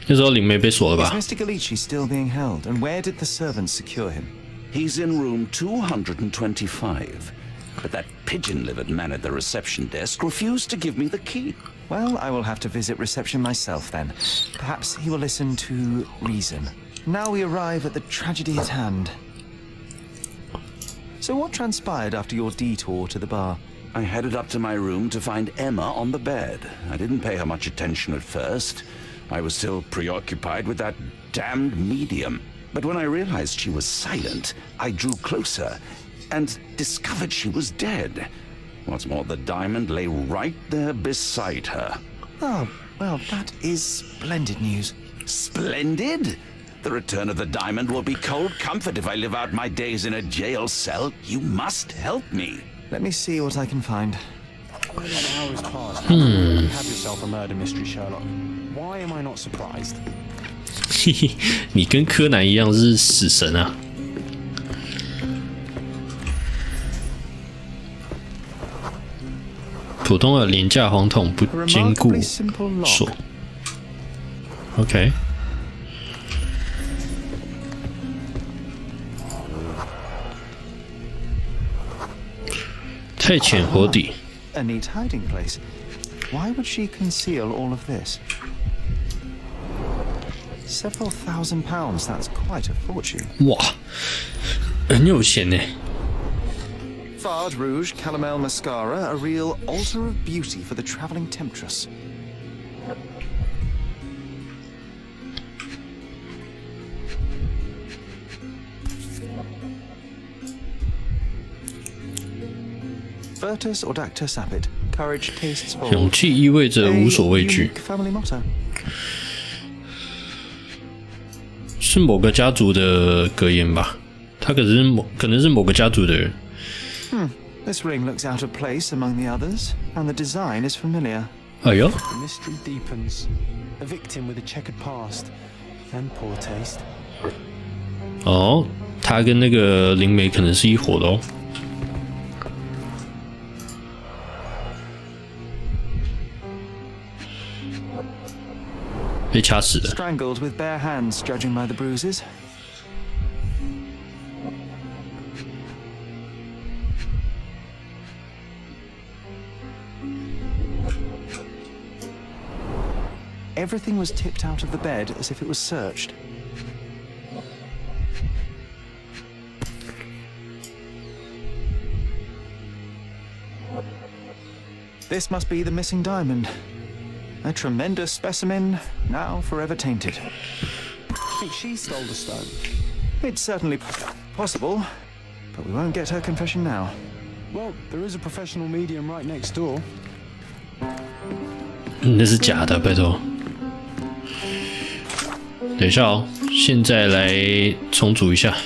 Speaker 1: 那时候灵媒被锁了吧
Speaker 3: Is Mr. Gallici still being held? And where did the servants secure him?
Speaker 10: He's in room 225. But that pigeon-livered man at the reception desk refused to give me the key.
Speaker 3: Well, I will have to visit reception myself then. Perhaps he will listen to reason. Now we arrive at the tragedy at hand. So what transpired after your detour to the bar?
Speaker 10: I headed up to my room to find Emma on the bed. I didn't pay her much attention at first. I was still preoccupied with that damned medium. But when I realized she was silent, I drew closer and discovered she was dead. What's more, the diamond lay right there beside her.
Speaker 3: Oh, well, that is splendid news.
Speaker 10: Splendid? The return of the diamond will be cold comfort if I live out my days in a jail cell. You must help me.
Speaker 3: Let me see what I can find.
Speaker 2: Hours past. You have yourself a murder mystery, Sherlock. Why am I not surprised?
Speaker 1: 你跟柯南一样是死神啊！普通的廉价黄铜不坚固锁。OK。太浅火底。
Speaker 3: A neat hiding place. Why would she conceal all of this? Several £1,000, that's quite a fortune.
Speaker 1: 哇，很有钱呢。
Speaker 3: Fard Rouge Calomel Mascara, a real altar of beauty for the travelling temptress. Virtus Audacta Sapit. Courage tastes bold.
Speaker 1: 勇气意味着无所畏惧。
Speaker 3: Family motto.
Speaker 1: 是某个家族的格言吧？他可能是某个家族的人。
Speaker 3: This ring looks out of place among the others, and the design is familiar.
Speaker 1: 哎呦
Speaker 2: The mystery deepens. A victim with a checkered past and poor taste.
Speaker 1: 哦，他跟那个灵媒可能是一伙的哦。被掐死的。
Speaker 3: Strangled with bare hands, judging by the bruises. Everything was tipped out of the bed as if it was searched. This must be the missing diamond. A tremendous specimen, now forever tainted.
Speaker 2: I think she stole the stone.
Speaker 3: It's certainly possible, but we won't get her confession now.
Speaker 2: Well, there is a professional medium right next door.
Speaker 1: 那是假的，拜托。等一下哦，现在来重组一下。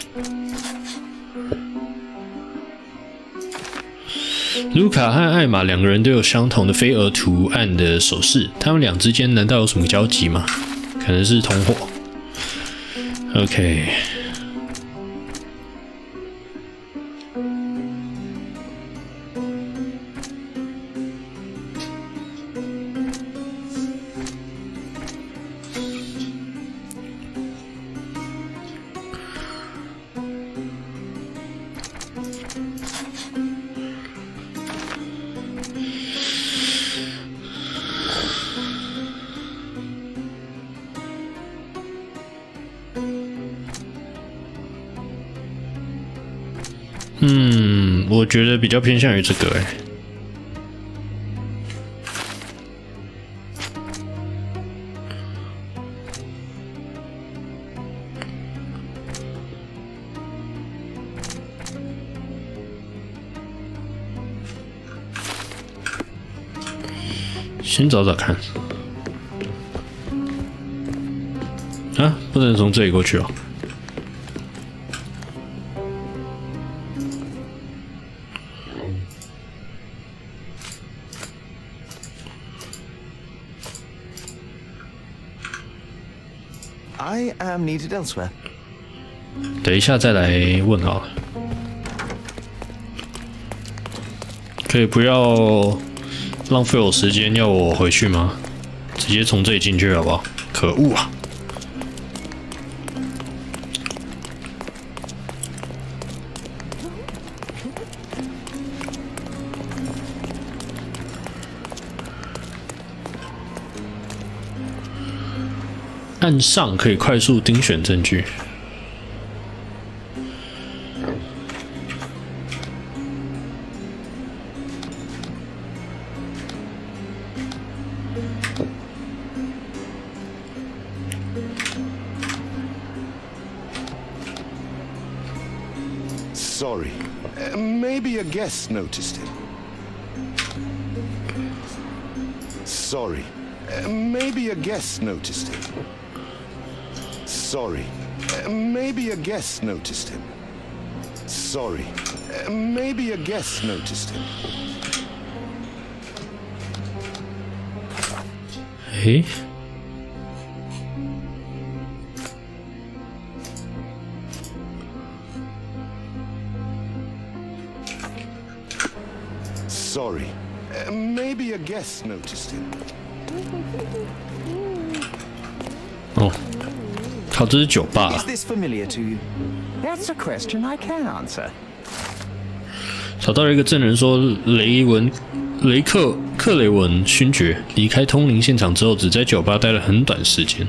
Speaker 1: 卢卡和艾玛两个人都有相同的飞蛾图案的首饰，他们俩之间难道有什么交集吗？可能是同伙。OK。我觉得比较偏向于这个先找找看。啊，不能从这里过去哦。
Speaker 3: I am needed elsewhere.
Speaker 1: 等一下再来问好了。可以不要浪费我时间，要我回去吗？直接从这里进去好不好？可恶啊！按上可以快速盯选证据。
Speaker 6: Sorry. Maybe a guest noticed it. Sorry. Maybe a guest noticed it. Sorry. Maybe a guest noticed him. Sorry. Maybe a guest noticed him.
Speaker 1: 诶？
Speaker 6: Sorry. Maybe a guest noticed him.
Speaker 1: 哦，靠，这是酒吧。
Speaker 3: Is this familiar to you?
Speaker 8: That's a question I can answer.
Speaker 1: 找到了一个证人说，克雷文勋爵离开通灵现场之后，只在酒吧待了很短时间。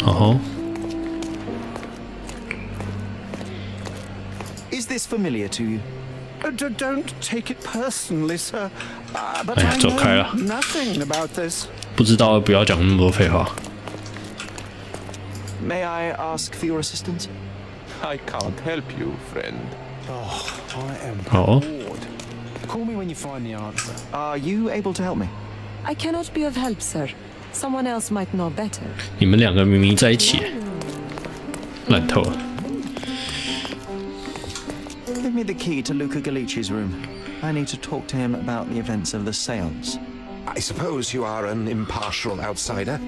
Speaker 1: 哦吼。
Speaker 3: Is this familiar to you?
Speaker 8: Don't take it personally, sir. But
Speaker 1: 哎呀，
Speaker 8: I
Speaker 1: 走开
Speaker 8: know
Speaker 1: 了。
Speaker 8: nothing about this.
Speaker 1: 不知道，不要讲那么多废话。
Speaker 3: May I ask for your assistance?
Speaker 14: I can't help you, friend.
Speaker 2: Oh, I am
Speaker 1: 好。
Speaker 2: bored. Call me when you find the answer.
Speaker 3: Are you able to help me?
Speaker 13: I cannot be of help, sir. Someone else might know better.
Speaker 1: 你们两个明明在一起，烂透了。
Speaker 3: Give me the key to Luca Galici's room. I need to talk to him about the events of the seance.
Speaker 5: I suppose you are an impartial outsider.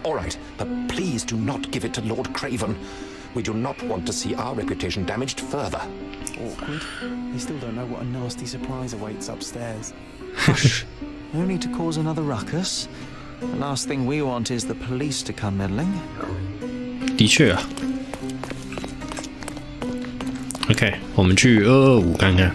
Speaker 5: All right, but please do not give it to Lord Craven. We do not want to see our reputation damaged further.
Speaker 2: Awkward. They still don't know what a nasty surprise awaits upstairs.
Speaker 3: Hush. No need to cause another ruckus. The last thing we want is the police to come meddling.
Speaker 1: 的确啊。OK， 我们去225看看。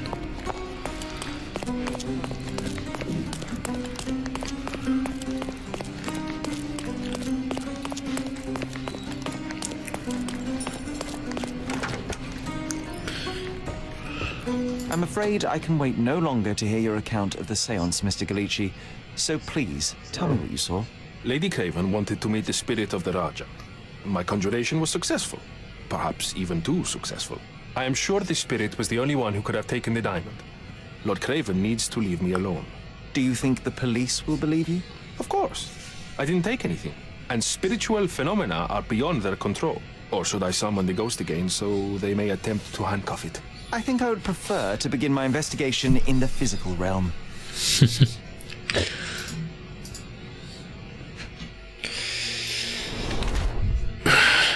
Speaker 3: I'm afraid I can wait no longer to hear your account of the seance, Mr. Galici. So please, tell me what you saw.
Speaker 11: Lady Craven wanted to meet the spirit of the Raja. My conjuration was successful. Perhaps even too successful. I am sure the spirit was the only one who could have taken the diamond. Lord Craven needs to leave me alone.
Speaker 3: Do you think the police will believe you?
Speaker 11: Of course. I didn't take anything. And spiritual phenomena are beyond their control. Or should I summon the ghost again so they may attempt to handcuff it?
Speaker 3: I think I would prefer to begin my investigation in the physical realm.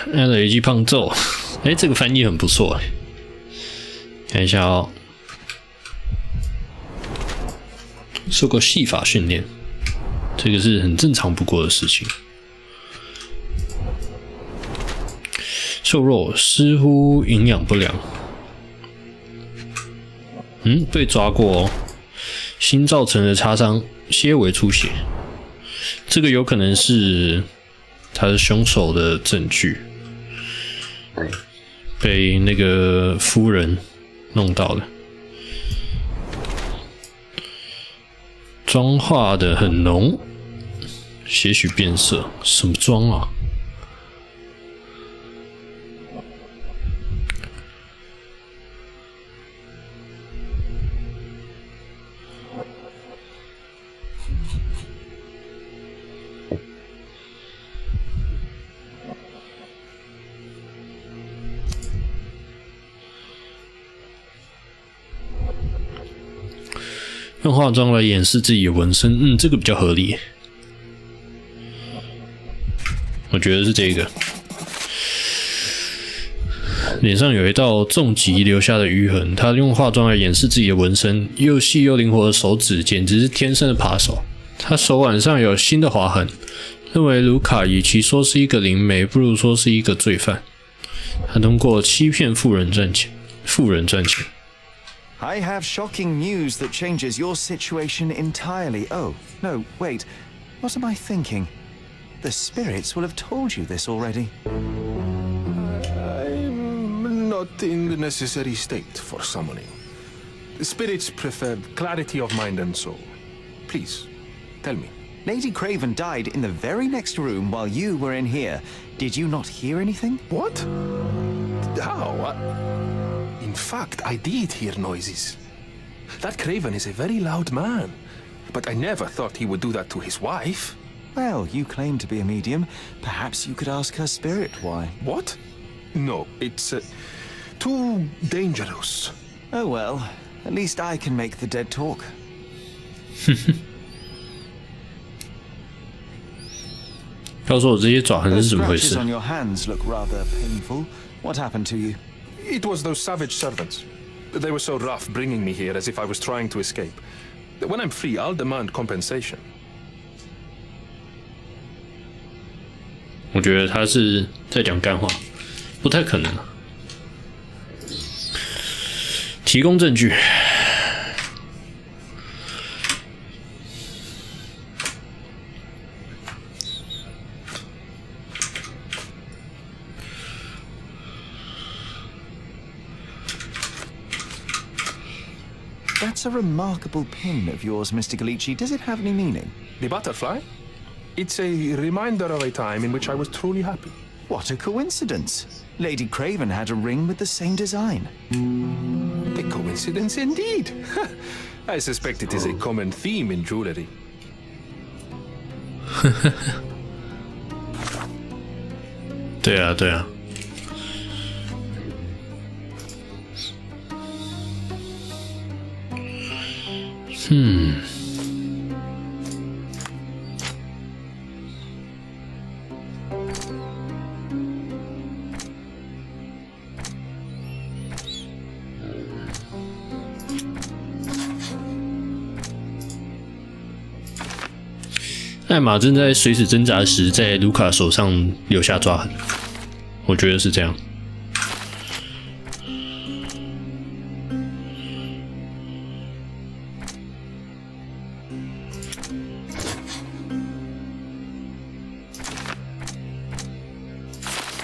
Speaker 1: 那累积胖揍，哎，这个翻译很不错，看一下哦。受过戏法训练，这个是很正常不过的事情。瘦肉似乎营养不良。 被抓过哦，新造成的擦伤，些微出血，这个有可能是他是凶手的证据。被那个夫人弄到了。妆化的很浓，些许变色，什么妆啊？用化妆来掩饰自己的纹身，这个比较合理。我觉得是这个，脸上有一道重击留下的淤痕，他用化妆来掩饰自己的纹身，又细又灵活的手指，简直是天生的扒手。他手腕上有新的划痕，认为卢卡与其说是一个灵媒，不如说是一个罪犯。他通过欺骗富人赚钱。
Speaker 3: I have shocking news that changes your situation entirely. Oh, no, wait. What am I thinking? The spirits will have told you this already.
Speaker 11: I'm not in the necessary state for summoning. The spirits preferred clarity of mind and soul. Please, tell me.
Speaker 3: Lady Craven died in the very next room while you were in here. Did you not hear anything?
Speaker 11: What? How? In fact, I did hear noises. That Craven is a very loud man, but I never thought he would do that to his wife.
Speaker 3: Well, you claim to be a medium. Perhaps you could ask her spirit why.
Speaker 11: What? No, it's too dangerous.
Speaker 3: Oh well, at least I can make the dead talk.
Speaker 1: 告诉我这些爪痕是怎么回事
Speaker 3: Those scratches on your hands look rather painful. What happened to you?
Speaker 11: It was those savage servants. They were so rough bringing me here as if I was trying to escape. When I'm free, I'll demand compensation.
Speaker 1: 我觉得他是在讲干话，不太可能。提供证据。
Speaker 3: That's a remarkable pin of yours, Mr. Galici. Does it have any meaning?
Speaker 11: The butterfly? It's a reminder of a time in which I was truly happy.
Speaker 3: What a coincidence. Lady Craven had a ring with the same design.
Speaker 11: A coincidence indeed. I suspect it is a common theme in jewelry.
Speaker 1: 对啊，对啊。艾玛正在垂死挣扎时，在卢卡手上留下抓痕，我觉得是这样。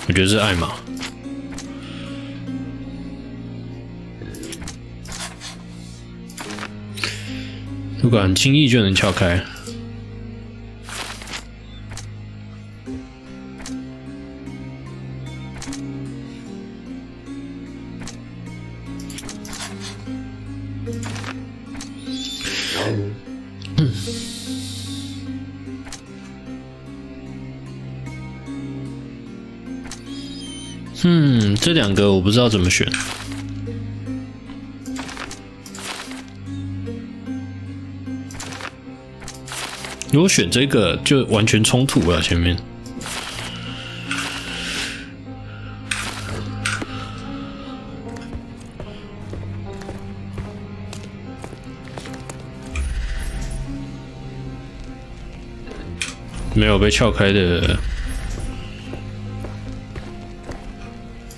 Speaker 1: 我觉得是艾玛。卢卡很轻易就能撬开。这两个我不知道怎么选。如果选这个，就完全冲突了。前面没有被撬开的。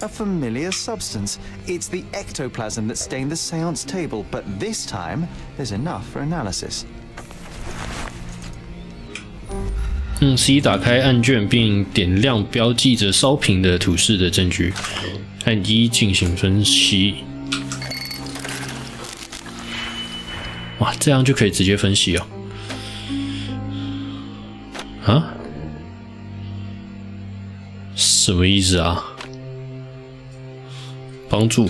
Speaker 3: A familiar substance. It's the ectoplasm that stained the seance table, but this time, there's enough for analysis.
Speaker 1: C 打开案卷并点亮标记着烧瓶的吐司的证据，按E进行分析。哇，这样就可以直接分析哦。啊？什么意思啊？帮助。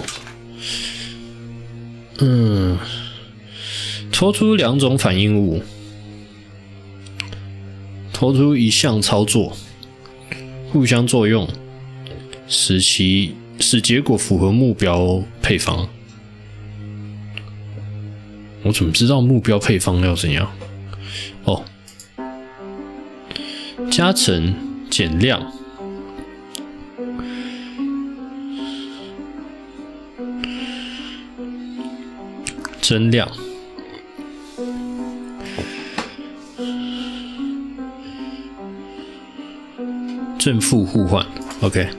Speaker 1: 抽出2种反应物，投出一项操作，互相作用，使结果符合目标配方。我怎么知道目标配方要怎样？哦，加成、减量。增量，正负互换 ，OK。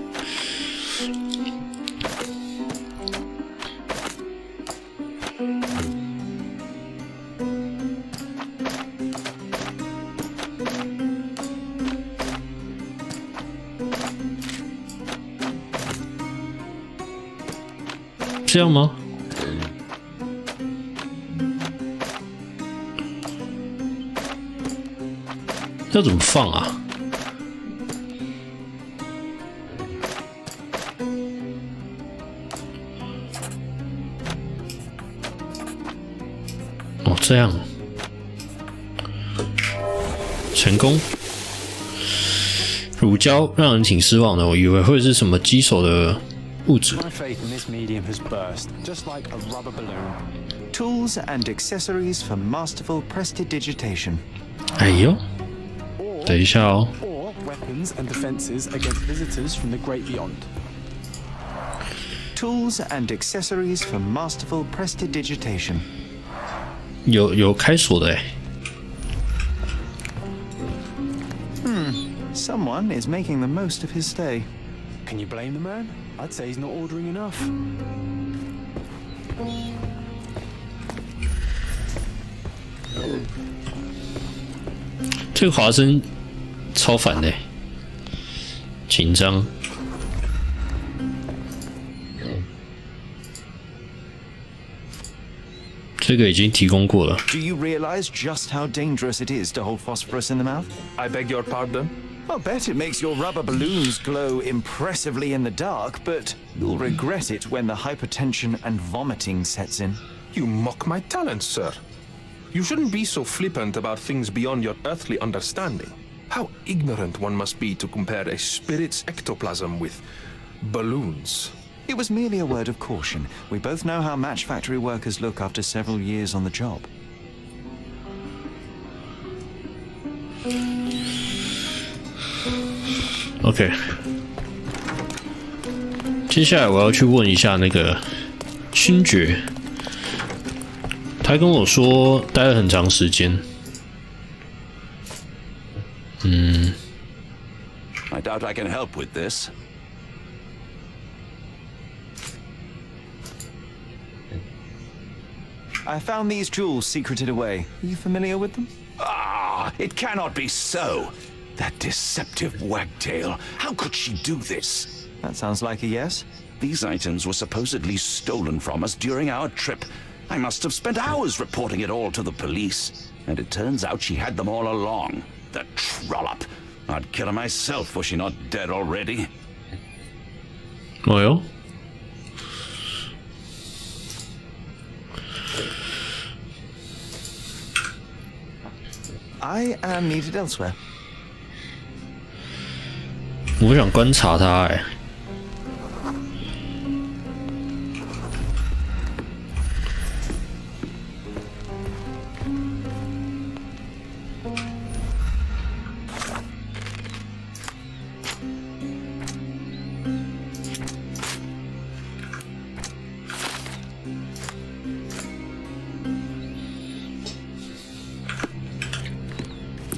Speaker 1: 这样吗？要怎么放啊？哦，这样，成功。乳胶让人挺失望的，我以为会是什么棘手的物质。
Speaker 2: My faith in this medium has burst, just like a rubber balloon.
Speaker 3: Tools and accessories for masterful prestidigitation.
Speaker 1: 哎呦，等一下哦。
Speaker 2: Or weapons and defenses against visitors from the great beyond.
Speaker 3: Tools and accessories for masterful prestidigitation.
Speaker 1: 有开锁的哎。
Speaker 3: Someone is making the most of his stay.
Speaker 2: Can you blame the man? I'd say he's not ordering enough.
Speaker 1: 这个华生超烦的，紧张。这个已经提供过了。
Speaker 3: Do you realize just how dangerous it is to hold phosphorus in the mouth?
Speaker 11: I beg your pardon?
Speaker 3: I'll bet it makes your rubber balloons glow impressively in the dark, but you'll regret it when the hypertension and vomiting sets in.
Speaker 11: You mock my talents, sir. You shouldn't be so flippant about things beyond your earthly understanding. How ignorant one must be to compare a spirit's ectoplasm with balloons.
Speaker 3: It was merely a word of caution. We both know how match factory workers look after several years on the job.
Speaker 1: OK， 接下来我要去问一下那个勋爵，他跟我说待了很长时间。
Speaker 10: I doubt I can help with this.
Speaker 3: I found these jewels secreted away. Are you familiar with them?
Speaker 10: Ah, it cannot be so. That deceptive wagtail. How could she do this?
Speaker 3: That sounds like a yes.
Speaker 10: These items were supposedly stolen from us during our trip. I must have spent hours reporting it all to the police. And it turns out she had them all along. The trollop. I'd kill her myself, was she not dead already?
Speaker 1: 哦哟。
Speaker 3: I am needed elsewhere.
Speaker 1: 我想观察他哎。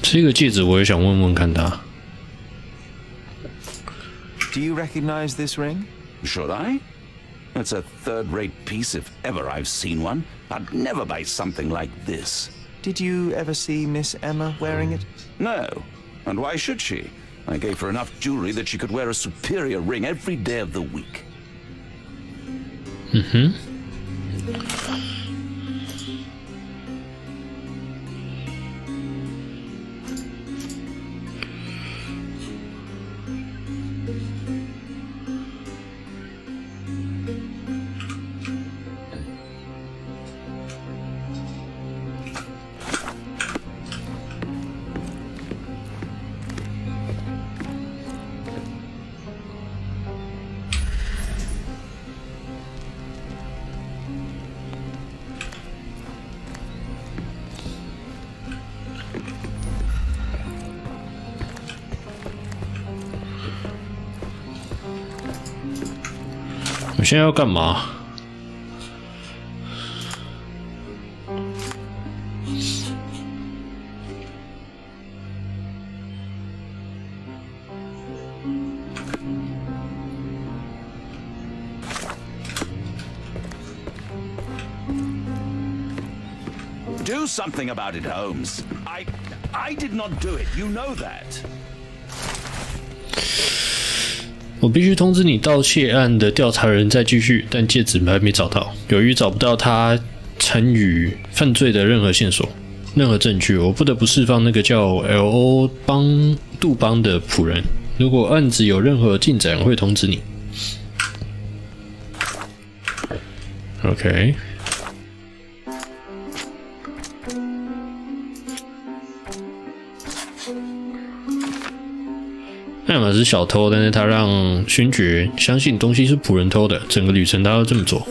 Speaker 1: 这个戒指我也想问问看他。
Speaker 3: Do you recognize this ring?
Speaker 10: Should I? It's a third-rate piece if ever I've seen one. I'd never buy something like this.
Speaker 3: Did you ever see Miss Emma wearing it?
Speaker 10: No. And why should she? I gave her enough jewelry that she could wear a superior ring every day of the week.
Speaker 1: 我现在要干嘛？Do
Speaker 10: something about it, Holmes. I did not do it. You know that.
Speaker 1: 我必须通知你，盗窃案的调查人在继续，但戒指还没找到。由于找不到他参与犯罪的任何线索、任何证据，我不得不释放那个叫 L.O. 杜邦的仆人。如果案子有任何进展，会通知你。OK。艾玛是小偷，但是他让勋爵相信东西是仆人偷的，整个旅程他都这么做。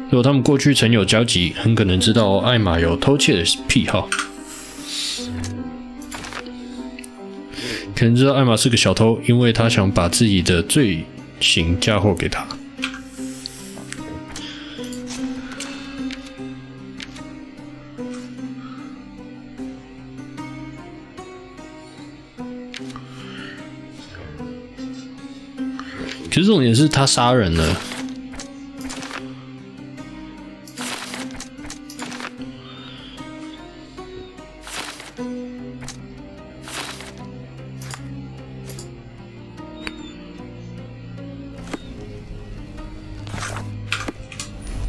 Speaker 1: 如果他们过去曾有交集，很可能知道艾玛有偷窃的癖好，可能知道艾玛是个小偷，因为他想把自己的罪行嫁祸给他。可是重点是他杀人了。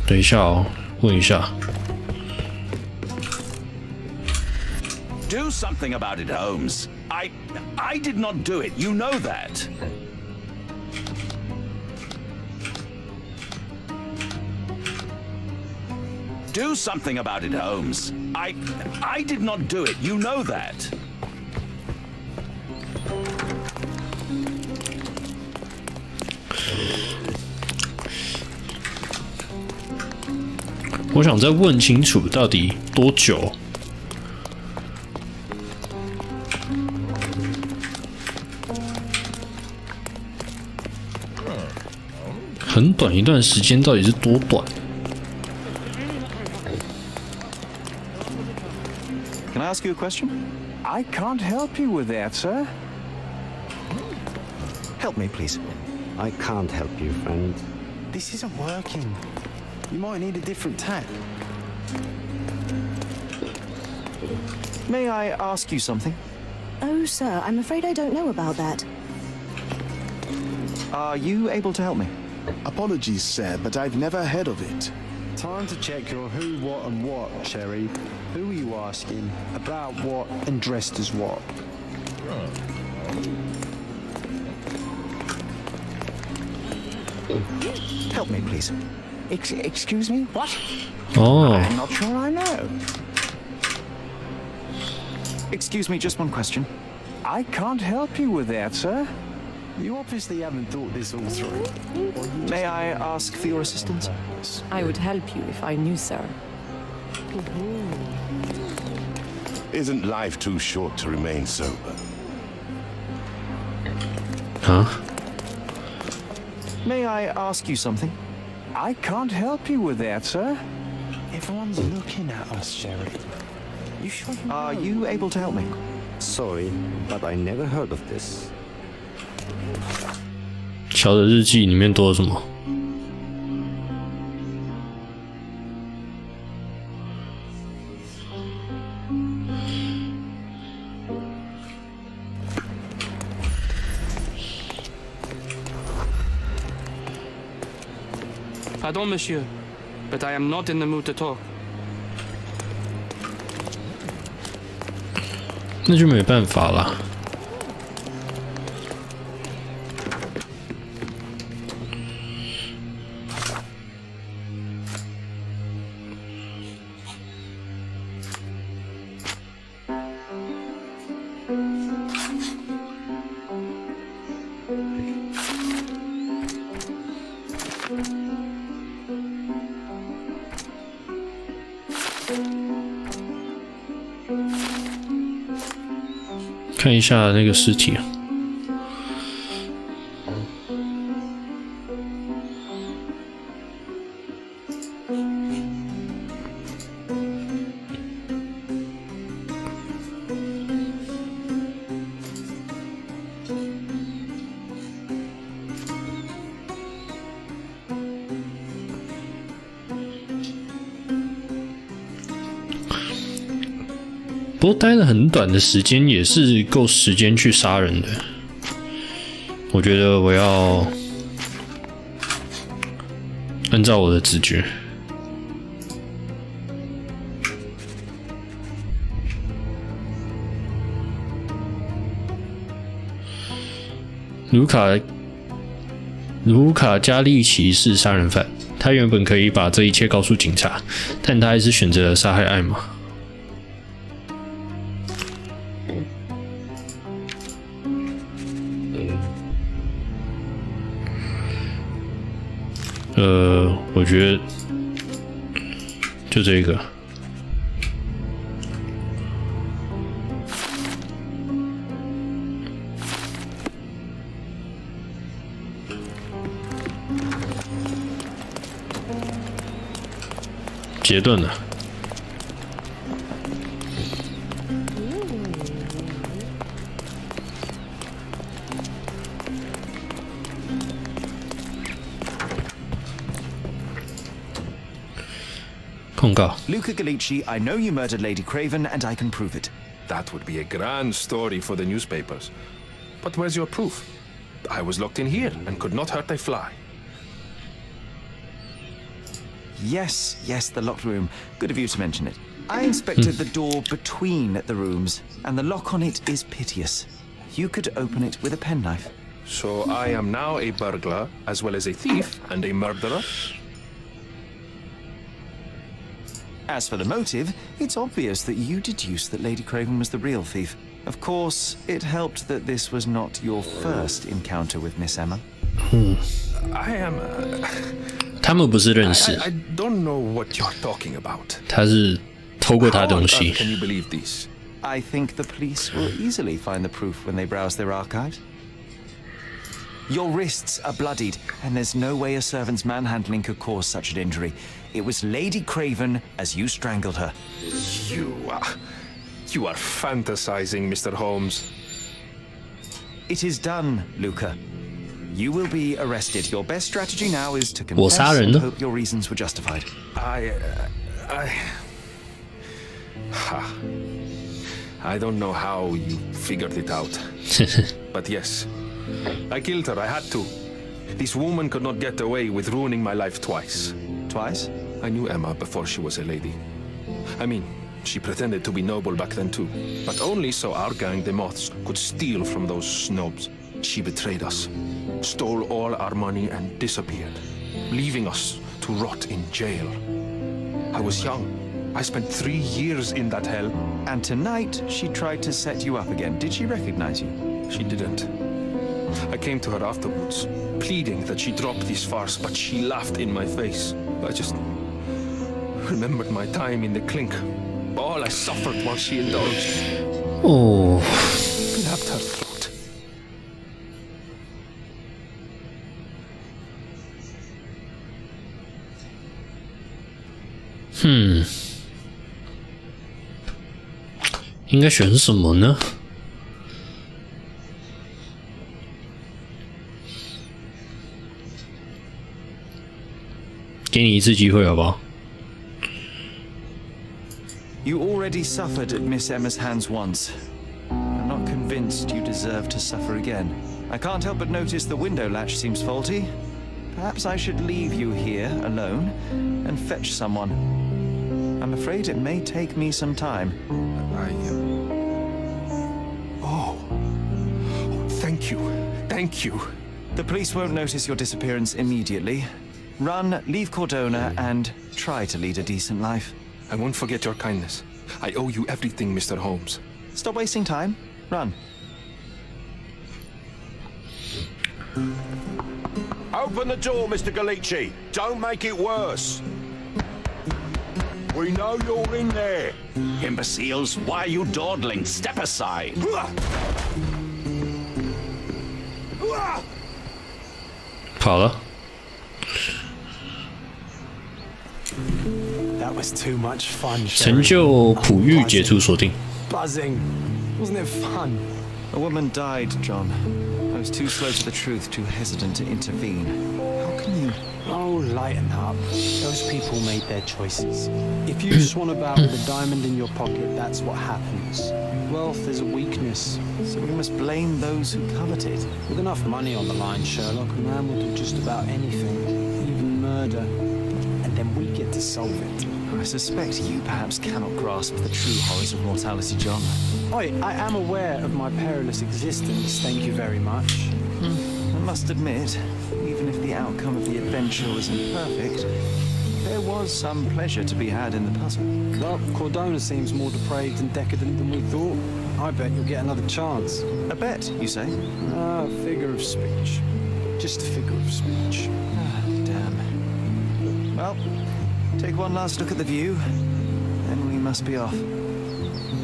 Speaker 1: 等一下哦，问一下。
Speaker 10: Do something about it, Holmes. I did not do it. You know that. Do something about it, Holmes. I did not do it. You know that.
Speaker 1: 我想再问清楚到底多久。很短一段时间到底是多短？
Speaker 3: Can I ask you a question?
Speaker 2: I can't help you with that, sir.
Speaker 3: Help me, please.
Speaker 15: I can't help you, friend.
Speaker 2: This isn't working. You might need a different tack.
Speaker 3: May I ask you something?
Speaker 9: Oh, sir, I'm afraid I don't know about that.
Speaker 3: Are you able to help me?
Speaker 6: Apologies, sir, but I've never heard of it.
Speaker 2: Time to check your who, what, and what, Sherry. Who are you asking? About what and dressed as what?
Speaker 3: Help me, please. Excuse me? What?
Speaker 1: Oh.
Speaker 3: I'm not sure I know. Excuse me, just one question.
Speaker 2: I can't help you with that, sir. You obviously haven't thought this all through.
Speaker 3: May I ask for your assistance?
Speaker 13: I would help you if I knew, sir.
Speaker 6: Isn't life too short to remain sober?
Speaker 1: Huh?
Speaker 3: May I ask you something?
Speaker 2: I can't help you with that, sir. Everyone's looking at us, Sherry. You sure you know?
Speaker 3: Are you able to help me?
Speaker 15: Sorry, but I never heard of this.
Speaker 1: 乔的日记里面多了什么？
Speaker 4: Pardon, monsieur, but I am not in the mood to talk.
Speaker 1: 那就没办法啦。看一下那个尸体啊。不过待了很短的时间，也是够时间去杀人的。我觉得我要按照我的直觉。卢卡加利奇是杀人犯，他原本可以把这一切告诉警察，但他还是选择了杀害艾玛。我觉得就这个。结论了。控告。
Speaker 3: Luca Gallici, I know you murdered Lady Craven, and I can prove it.
Speaker 11: That would be a grand story for the newspapers. But where's your proof? I was locked in here and could not hurt a fly.
Speaker 3: Yes, the locked room. Good of you to mention it. I inspected the door between the rooms, and the lock on it is piteous. You could open it with a penknife.
Speaker 11: So I am now a burglar, as well as a thief and a murderer?
Speaker 3: As for the motive, it's obvious that you deduced that Lady Craven was the real thief. Of course, it helped that this was not your first encounter with Miss Emma.
Speaker 11: I am...
Speaker 1: 他们不是认识。
Speaker 11: I don't know what you're talking about.
Speaker 1: 他是偷过他的东西。
Speaker 11: How on earth can you believe this?
Speaker 3: I think the police will easily find the proof when they browse their archives. Your wrists are bloodied, and there's no way a servant's manhandling could cause such an injury. It was Lady Craven as you strangled her.
Speaker 11: You are fantasizing, Mr. Holmes.
Speaker 3: It is done, Luca. You will be arrested. Your best strategy now is to confess and hope your reasons were justified.
Speaker 11: I don't know how you figured it out. But yes, I killed her. I had to. This woman could not get away with ruining my life twice.
Speaker 3: Twice?
Speaker 11: I knew Emma before she was a lady. I mean, she pretended to be noble back then too. But only so our gang, the Moths, could steal from those snobs. She betrayed us, stole all our money and disappeared, leaving us to rot in jail. I was young. I spent 3 years in that hell.
Speaker 3: And tonight, she tried to set you up again. Did she recognize you?
Speaker 11: She didn't. I came to her afterwards, pleading that she drop this farce, but she laughed in my face. I just remembered my time in the clink. All I suffered while she indulged.
Speaker 1: Oh.
Speaker 11: Grabbed her throat.
Speaker 1: 应该选什么呢？给你一次机会好不好？
Speaker 3: You already suffered at Miss Emma's hands once. I'm not convinced you deserve to suffer again. I can't help but notice the window latch seems faulty. Perhaps I should leave you here alone and fetch someone. I'm afraid it may take me some time.
Speaker 11: Oh, thank you. Thank you.
Speaker 3: The police won't notice your disappearance immediately. Run, leave Cordona, and try to lead a decent life.
Speaker 11: I won't forget your kindness. I owe you everything, Mr. Holmes.
Speaker 3: Stop wasting time. Run.
Speaker 6: Open the door, Mr. Galici. Don't make it worse. We know you're in there.
Speaker 10: Imbeciles, why are you dawdling? Step aside.
Speaker 2: That was too much fun.
Speaker 1: 成就璞玉解除锁定。
Speaker 2: Buzzing. Wasn't it fun?
Speaker 3: A woman died, John. I was too slow to the truth, too hesitant to intervene. How can you...
Speaker 2: Oh, lighten up. Those people made their choices. If you swan about with a diamond in your pocket, that's what happens. Wealth is a weakness.
Speaker 3: So we must blame those who covet it.
Speaker 2: With enough money on the line, Sherlock, a man will do just about anything, even murder. And then we get to solve it.
Speaker 3: I suspect you perhaps cannot grasp the true horrors of mortality, John.
Speaker 2: Oi, I am aware of my perilous existence, thank you very much.
Speaker 3: I must admit, even if the outcome of the adventure was imperfect, there was some pleasure to be had in the puzzle.
Speaker 2: Well, Cordona seems more depraved and decadent than we thought. I bet you'll get another chance.
Speaker 3: A bet, you say?
Speaker 2: Figure of speech. Just a figure of speech.
Speaker 3: Damn. Well, take one last look at the view, then we must be off.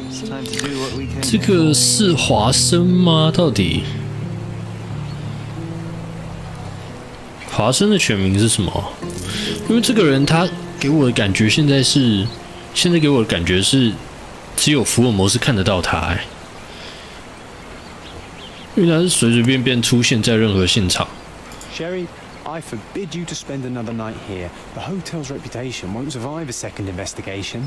Speaker 3: It's time to do what we can.
Speaker 1: 这个是华生吗？到底华生的全名是什么？因为这个人他给我的感觉现在给我的感觉是只有福尔摩斯看得到他，因为他是随随便便出现在任何现场。
Speaker 2: Sherry, I forbid you to spend another night here. The hotel's reputation won't survive a second investigation.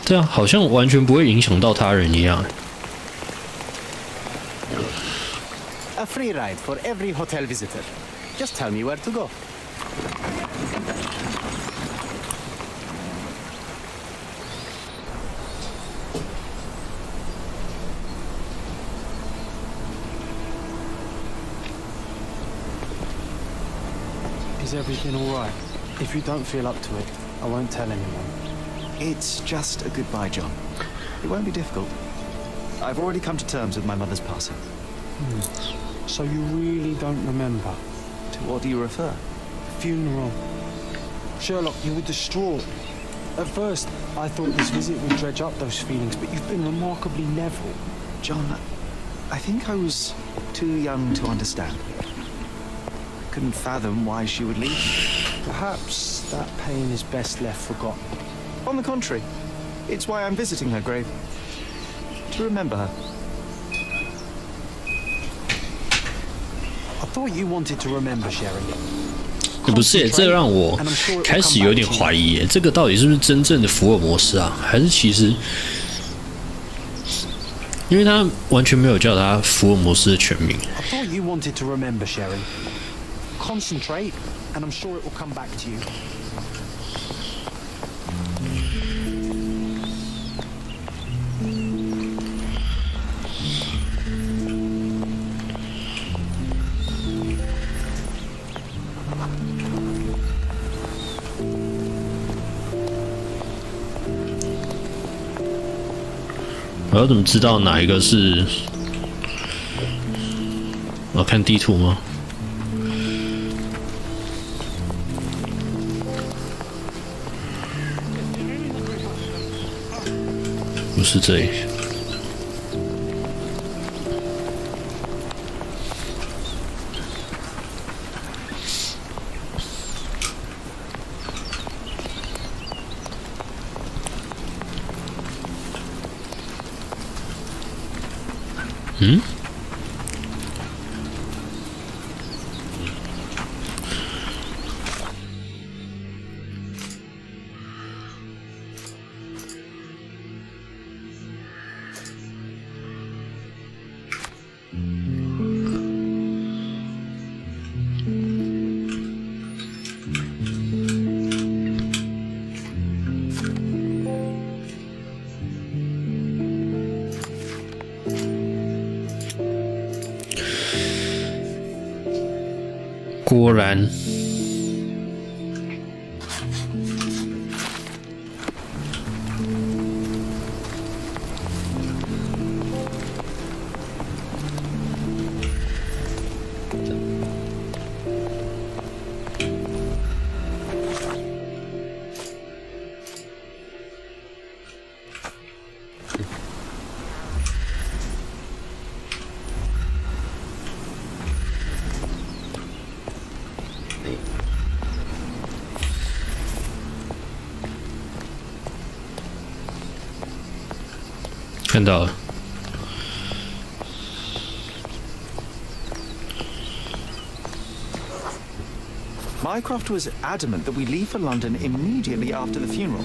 Speaker 1: 对啊，好像完全不会影响到他人一样。
Speaker 2: A free ride for every hotel visitor. Just tell me where to go. Is everything all right? If you don't feel up to it, I won't tell anyone.
Speaker 3: It's just a goodbye, John. It won't be difficult. I've already come to terms with my mother's passing.
Speaker 2: So you really don't remember?
Speaker 3: To what do you refer?
Speaker 2: Funeral. Sherlock, you were distraught. At first, I thought this visit would dredge up those feelings, but you've been remarkably level.
Speaker 3: John, I think I was too young to understand. I couldn't fathom why she would leave.
Speaker 2: Perhaps that pain is best left forgotten.
Speaker 3: On the contrary, it's why I'm visiting her grave. To remember her.
Speaker 2: I thought you wanted to remember, Sherry.
Speaker 1: 不是耶，这让我开始有点怀疑耶，这个到底是不是真正的福尔摩斯啊？还是其实，因为他完全没有叫他福尔摩斯的全名。
Speaker 2: I thought you wanted to remember, Sherry. Concentrate, and I'm sure it will come back to you. 我要怎么知道哪一个是？我要看地图吗？不是这里。嗯？
Speaker 1: 果然。看到了。
Speaker 3: Mycroft was adamant that we leave for London immediately after the funeral.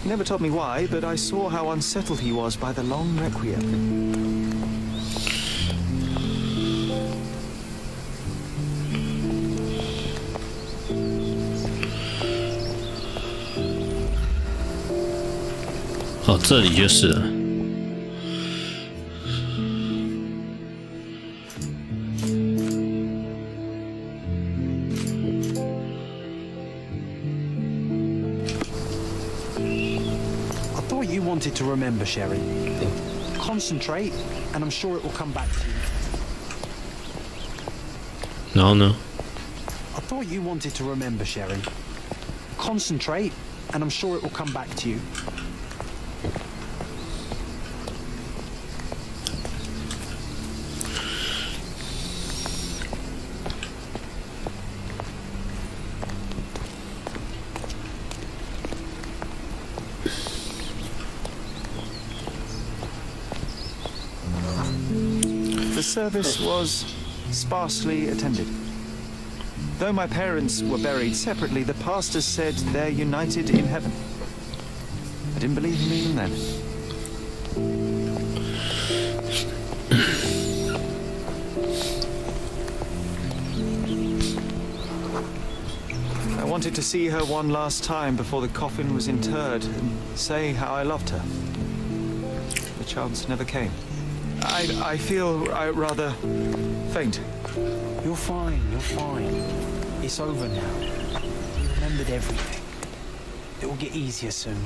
Speaker 3: He never told me why, but I saw how unsettled he was by the long requiem.
Speaker 1: 哦，这里就是了。
Speaker 2: I thought you wanted to remember, Sherry. Concentrate, and I'm sure it will come back to you.
Speaker 1: 然后呢？
Speaker 2: I thought you wanted to remember, Sherry. Concentrate, and I'm sure it will come back to you.
Speaker 3: The service was sparsely attended. Though my parents were buried separately, the pastors said they're united in heaven. I didn't believe him even then. I wanted to see her one last time before the coffin was interred and say how I loved her. The chance never came. I feel rather faint.
Speaker 2: You're fine, you're fine. It's over now. You remembered everything. It will get easier soon.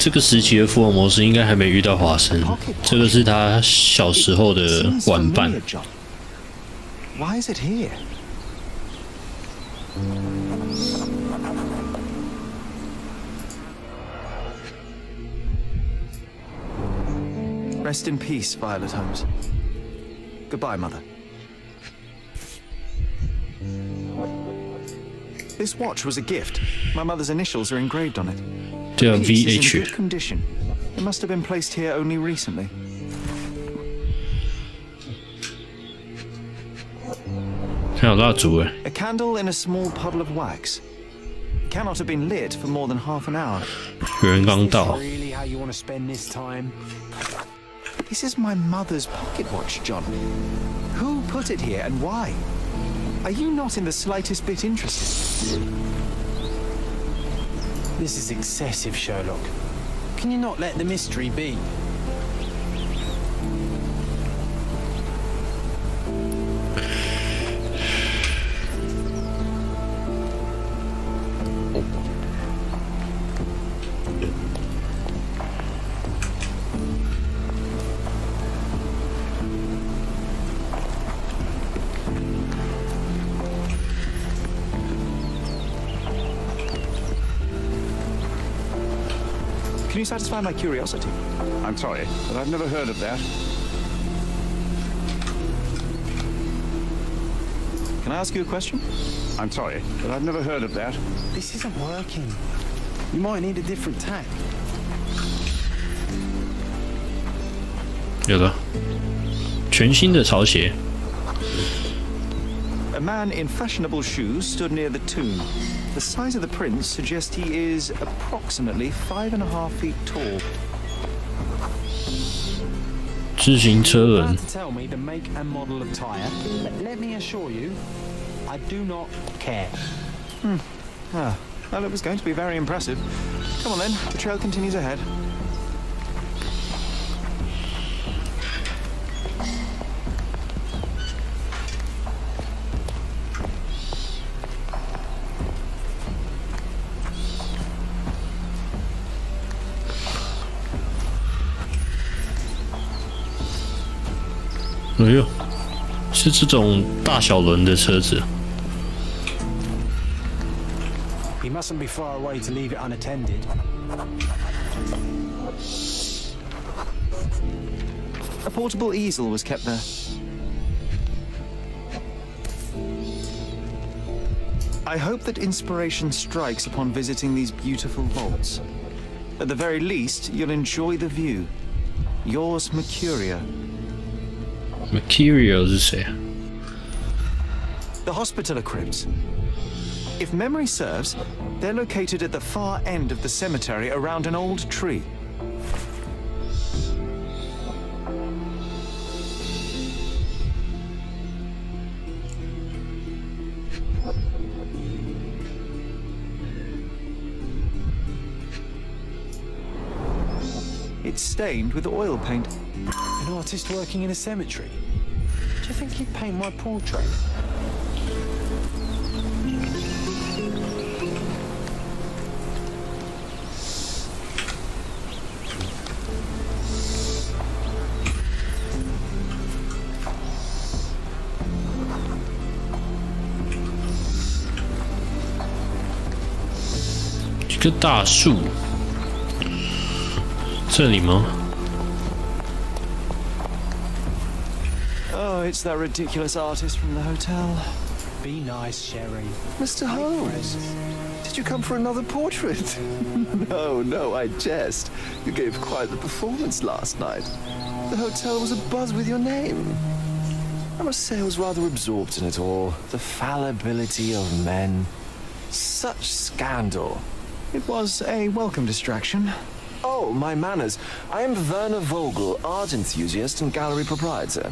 Speaker 1: 这个时期的福尔摩斯应该还没遇到华生，这个是他小时候的玩伴。
Speaker 3: Why is it here? Rest in peace, Violet Holmes. Goodbye, Mother. This watch was a gift. My mother's initials are engraved on it.
Speaker 1: 叫
Speaker 3: The piece is in
Speaker 1: VH。
Speaker 3: good condition. It must have been placed here only recently.
Speaker 1: 还有蜡烛哎。
Speaker 3: A candle in a small puddle of wax. It cannot have been lit for more than half an hour.
Speaker 1: 有人刚到。
Speaker 2: Really how you want to spend this time?
Speaker 3: This is my mother's pocket watch, John. Who put it here and why? Are you not in the slightest bit interested?
Speaker 2: This is excessive, Sherlock. Can you not let the mystery be?
Speaker 3: Can you satisfy my curiosity?
Speaker 10: I'm sorry, but I've never heard of that.
Speaker 3: Can I ask you a question?
Speaker 10: I'm sorry, but I've never heard of that.
Speaker 2: This isn't working. You might need a different tack.
Speaker 1: 有了，全新的潮鞋。
Speaker 3: A man in fashionable shoes stood near the tomb. The size of the prints suggest he is approximately 5.5 feet tall.
Speaker 1: 自行车人。
Speaker 2: To tell me the make and model of tyre, but let me assure you, I do not care.
Speaker 3: Ah, well, it was going to be very impressive. Come on then, the trail continues ahead.
Speaker 1: 哎呦，是这种大小轮的车子。
Speaker 2: He mustn't be far away to leave it unattended.
Speaker 3: A portable easel was kept there. I hope that inspiration strikes upon visiting these beautiful vaults. At the very least, you'll enjoy the view. Yours, Mercuria.
Speaker 1: Mercurio 是谁啊？
Speaker 3: The Hospitaller Crypts. If memory serves, they're located at the far end of the cemetery around an old tree. It's stained with oil paint.
Speaker 2: An artist working in a cemetery? Do you think he'd paint my portrait?
Speaker 1: "这个大树，这里吗？
Speaker 3: Oh, it's that ridiculous artist from the hotel.
Speaker 2: Be nice, Sherry.
Speaker 7: Mr. Holmes, did you come for another portrait? No, I jest. You gave quite the performance last night. The hotel was abuzz with your name. I must say I was rather absorbed in it all. The fallibility of men. Such scandal.
Speaker 3: It was a welcome distraction.
Speaker 7: Oh, my manners. I am Werner Vogel, art enthusiast and gallery proprietor.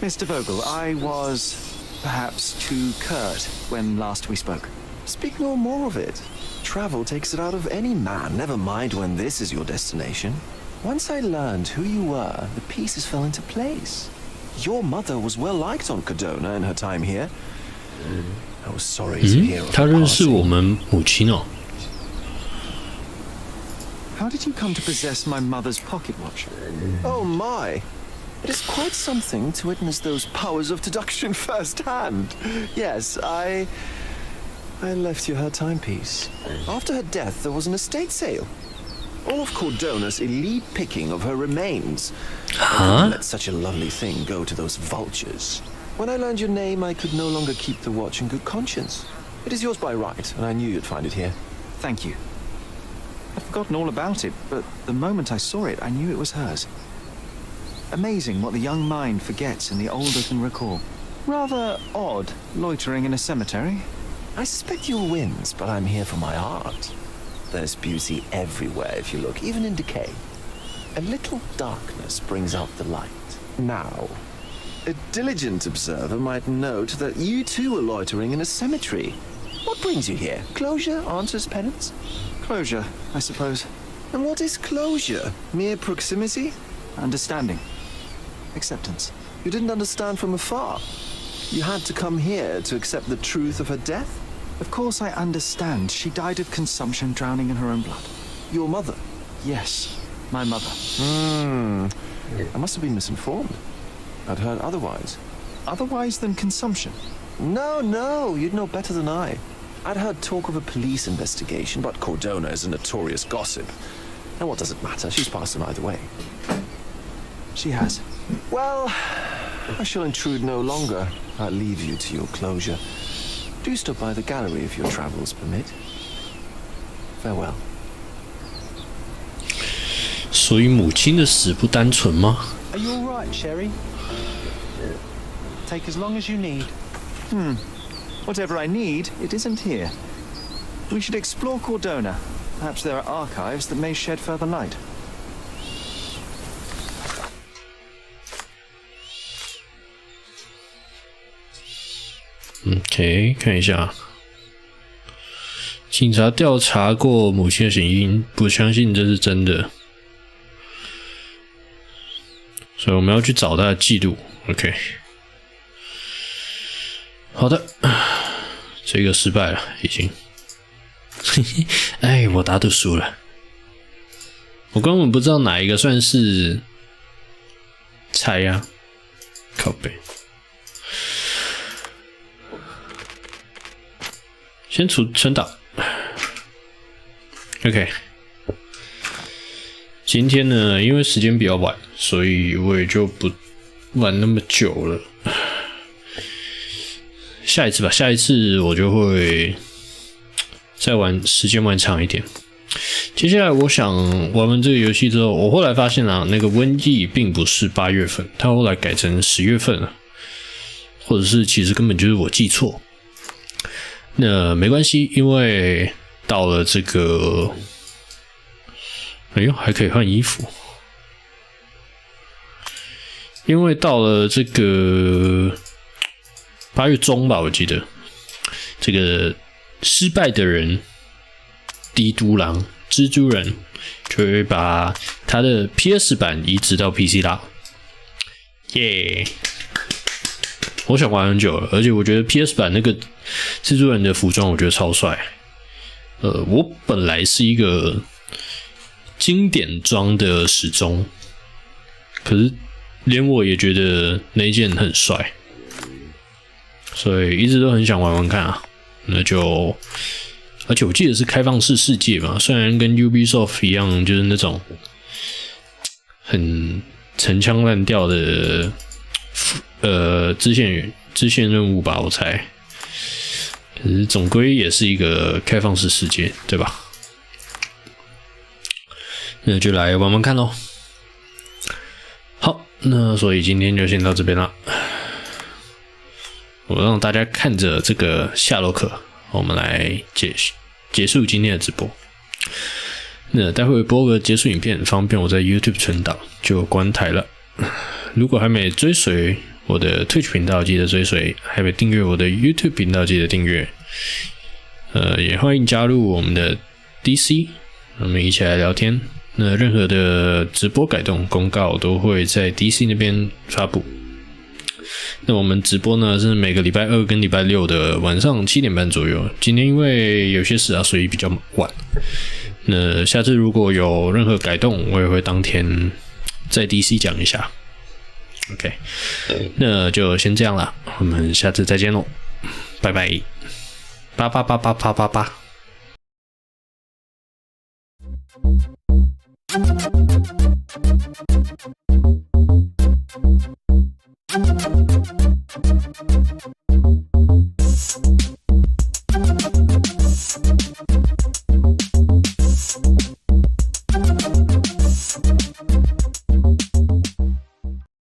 Speaker 3: Mr. Vogel, I was perhaps too curt when last we spoke.
Speaker 7: Speak no more of it. Travel takes it out of any man, never mind when this is your destination. Once I learned who you were, the pieces fell into place. Your mother was well liked on Cardona in her time here. I was sorry to hear of
Speaker 1: 他
Speaker 7: her
Speaker 1: 认识
Speaker 7: passing.
Speaker 1: 我们母亲哦。
Speaker 3: How did you come to possess my mother's pocket watch?
Speaker 7: Oh my! It is quite something to witness those powers of deduction firsthand. Yes, I left you her timepiece. After her death, there was an estate sale. All of Cordona's elite picking of her remains. I couldn't let such a lovely thing go to those vultures. When I learned your name, I could no longer keep the watch in good conscience. It is yours by right, and I knew you'd find it here.
Speaker 3: Thank you. I'd forgotten all about it, but the moment I saw it, I knew it was hers. Amazing what the young mind forgets and the older can recall. Rather odd, loitering in a cemetery.
Speaker 7: I suspect you'll win, but I'm here for my art. There's beauty everywhere if you look, even in decay. A little darkness brings out the light. Now, a diligent observer might note that you too are loitering in a cemetery. What brings you here? Closure answers penance?
Speaker 3: Closure, I suppose.
Speaker 7: And what is closure? Mere proximity?
Speaker 3: Understanding. Acceptance.
Speaker 7: You didn't understand from afar. You had to come here to accept the truth of her death?
Speaker 3: Of course I understand. She died of consumption, drowning in her own blood.
Speaker 7: Your mother?
Speaker 3: Yes, my mother.
Speaker 7: I must have been misinformed. I'd heard otherwise.
Speaker 3: Otherwise than consumption?
Speaker 7: No, you'd know better than I. I'd heard talk of a police investigation, but Cordona is a notorious gossip. And what does it matter? She's passed on either way.
Speaker 3: She has.
Speaker 7: Well, I shall intrude no longer. I'll leave you to your closure. Do stop by the gallery if your travels permit. Farewell.
Speaker 1: 所以母亲的死不单纯吗？
Speaker 2: Are you all right, Sherry? Take as long as you need.
Speaker 3: Whatever I need, it isn't here. We should explore Cordona. Perhaps there are archives that may shed further light.
Speaker 1: OK， 看一下。警察调查过母亲的死因，不相信这是真的，所以我们要去找他的记录。OK， 好的，这个失败了，已经。哎，我打赌输了，我根本不知道哪一个算是猜呀，靠北。先存档。OK， 今天呢，因为时间比较晚，所以我也就不玩那么久了。下一次吧，下一次我就会再玩时间玩长一点。接下来我想玩完这个游戏之后，我后来发现啊，那个瘟疫并不是8月份，它后来改成10月份了，或者是其实根本就是我记错。那没关系，因为到了这个，哎呦，还可以换衣服。因为到了这个8月中吧，我记得这个失败的人，帝都狼、蜘蛛人就会把他的 PS 版移植到 PC 啦。耶！我想玩很久了，而且我觉得 PS 版那个蜘蛛人的服装，我觉得超帅。我本来是一个经典装的时钟，可是连我也觉得那一件很帅，所以一直都很想玩玩看啊。那就，而且我记得是开放式世界嘛，虽然跟 Ubisoft 一样，就是那种很陈腔滥调的支线任务吧，我猜。可是总归也是一个开放式世界，对吧？那就来玩玩看咯。好，那所以今天就先到这边啦。我让大家看着这个夏洛克，我们来结束今天的直播。那待会播个结束影片，方便我在 YouTube 存档，就关台了。如果还没追随我的 Twitch 频道，记得追随；还没订阅我的 YouTube 频道，记得订阅。也欢迎加入我们的 DC， 我们一起来聊天。那任何的直播改动公告都会在 DC 那边发布。那我们直播呢是每个礼拜2跟礼拜6的晚上7点半左右。今天因为有些事啊，所以比较晚。那下次如果有任何改动，我也会当天在 DC 讲一下。OK， 那就先这样啦，我们下次再见咯，拜拜，八八八八八八八。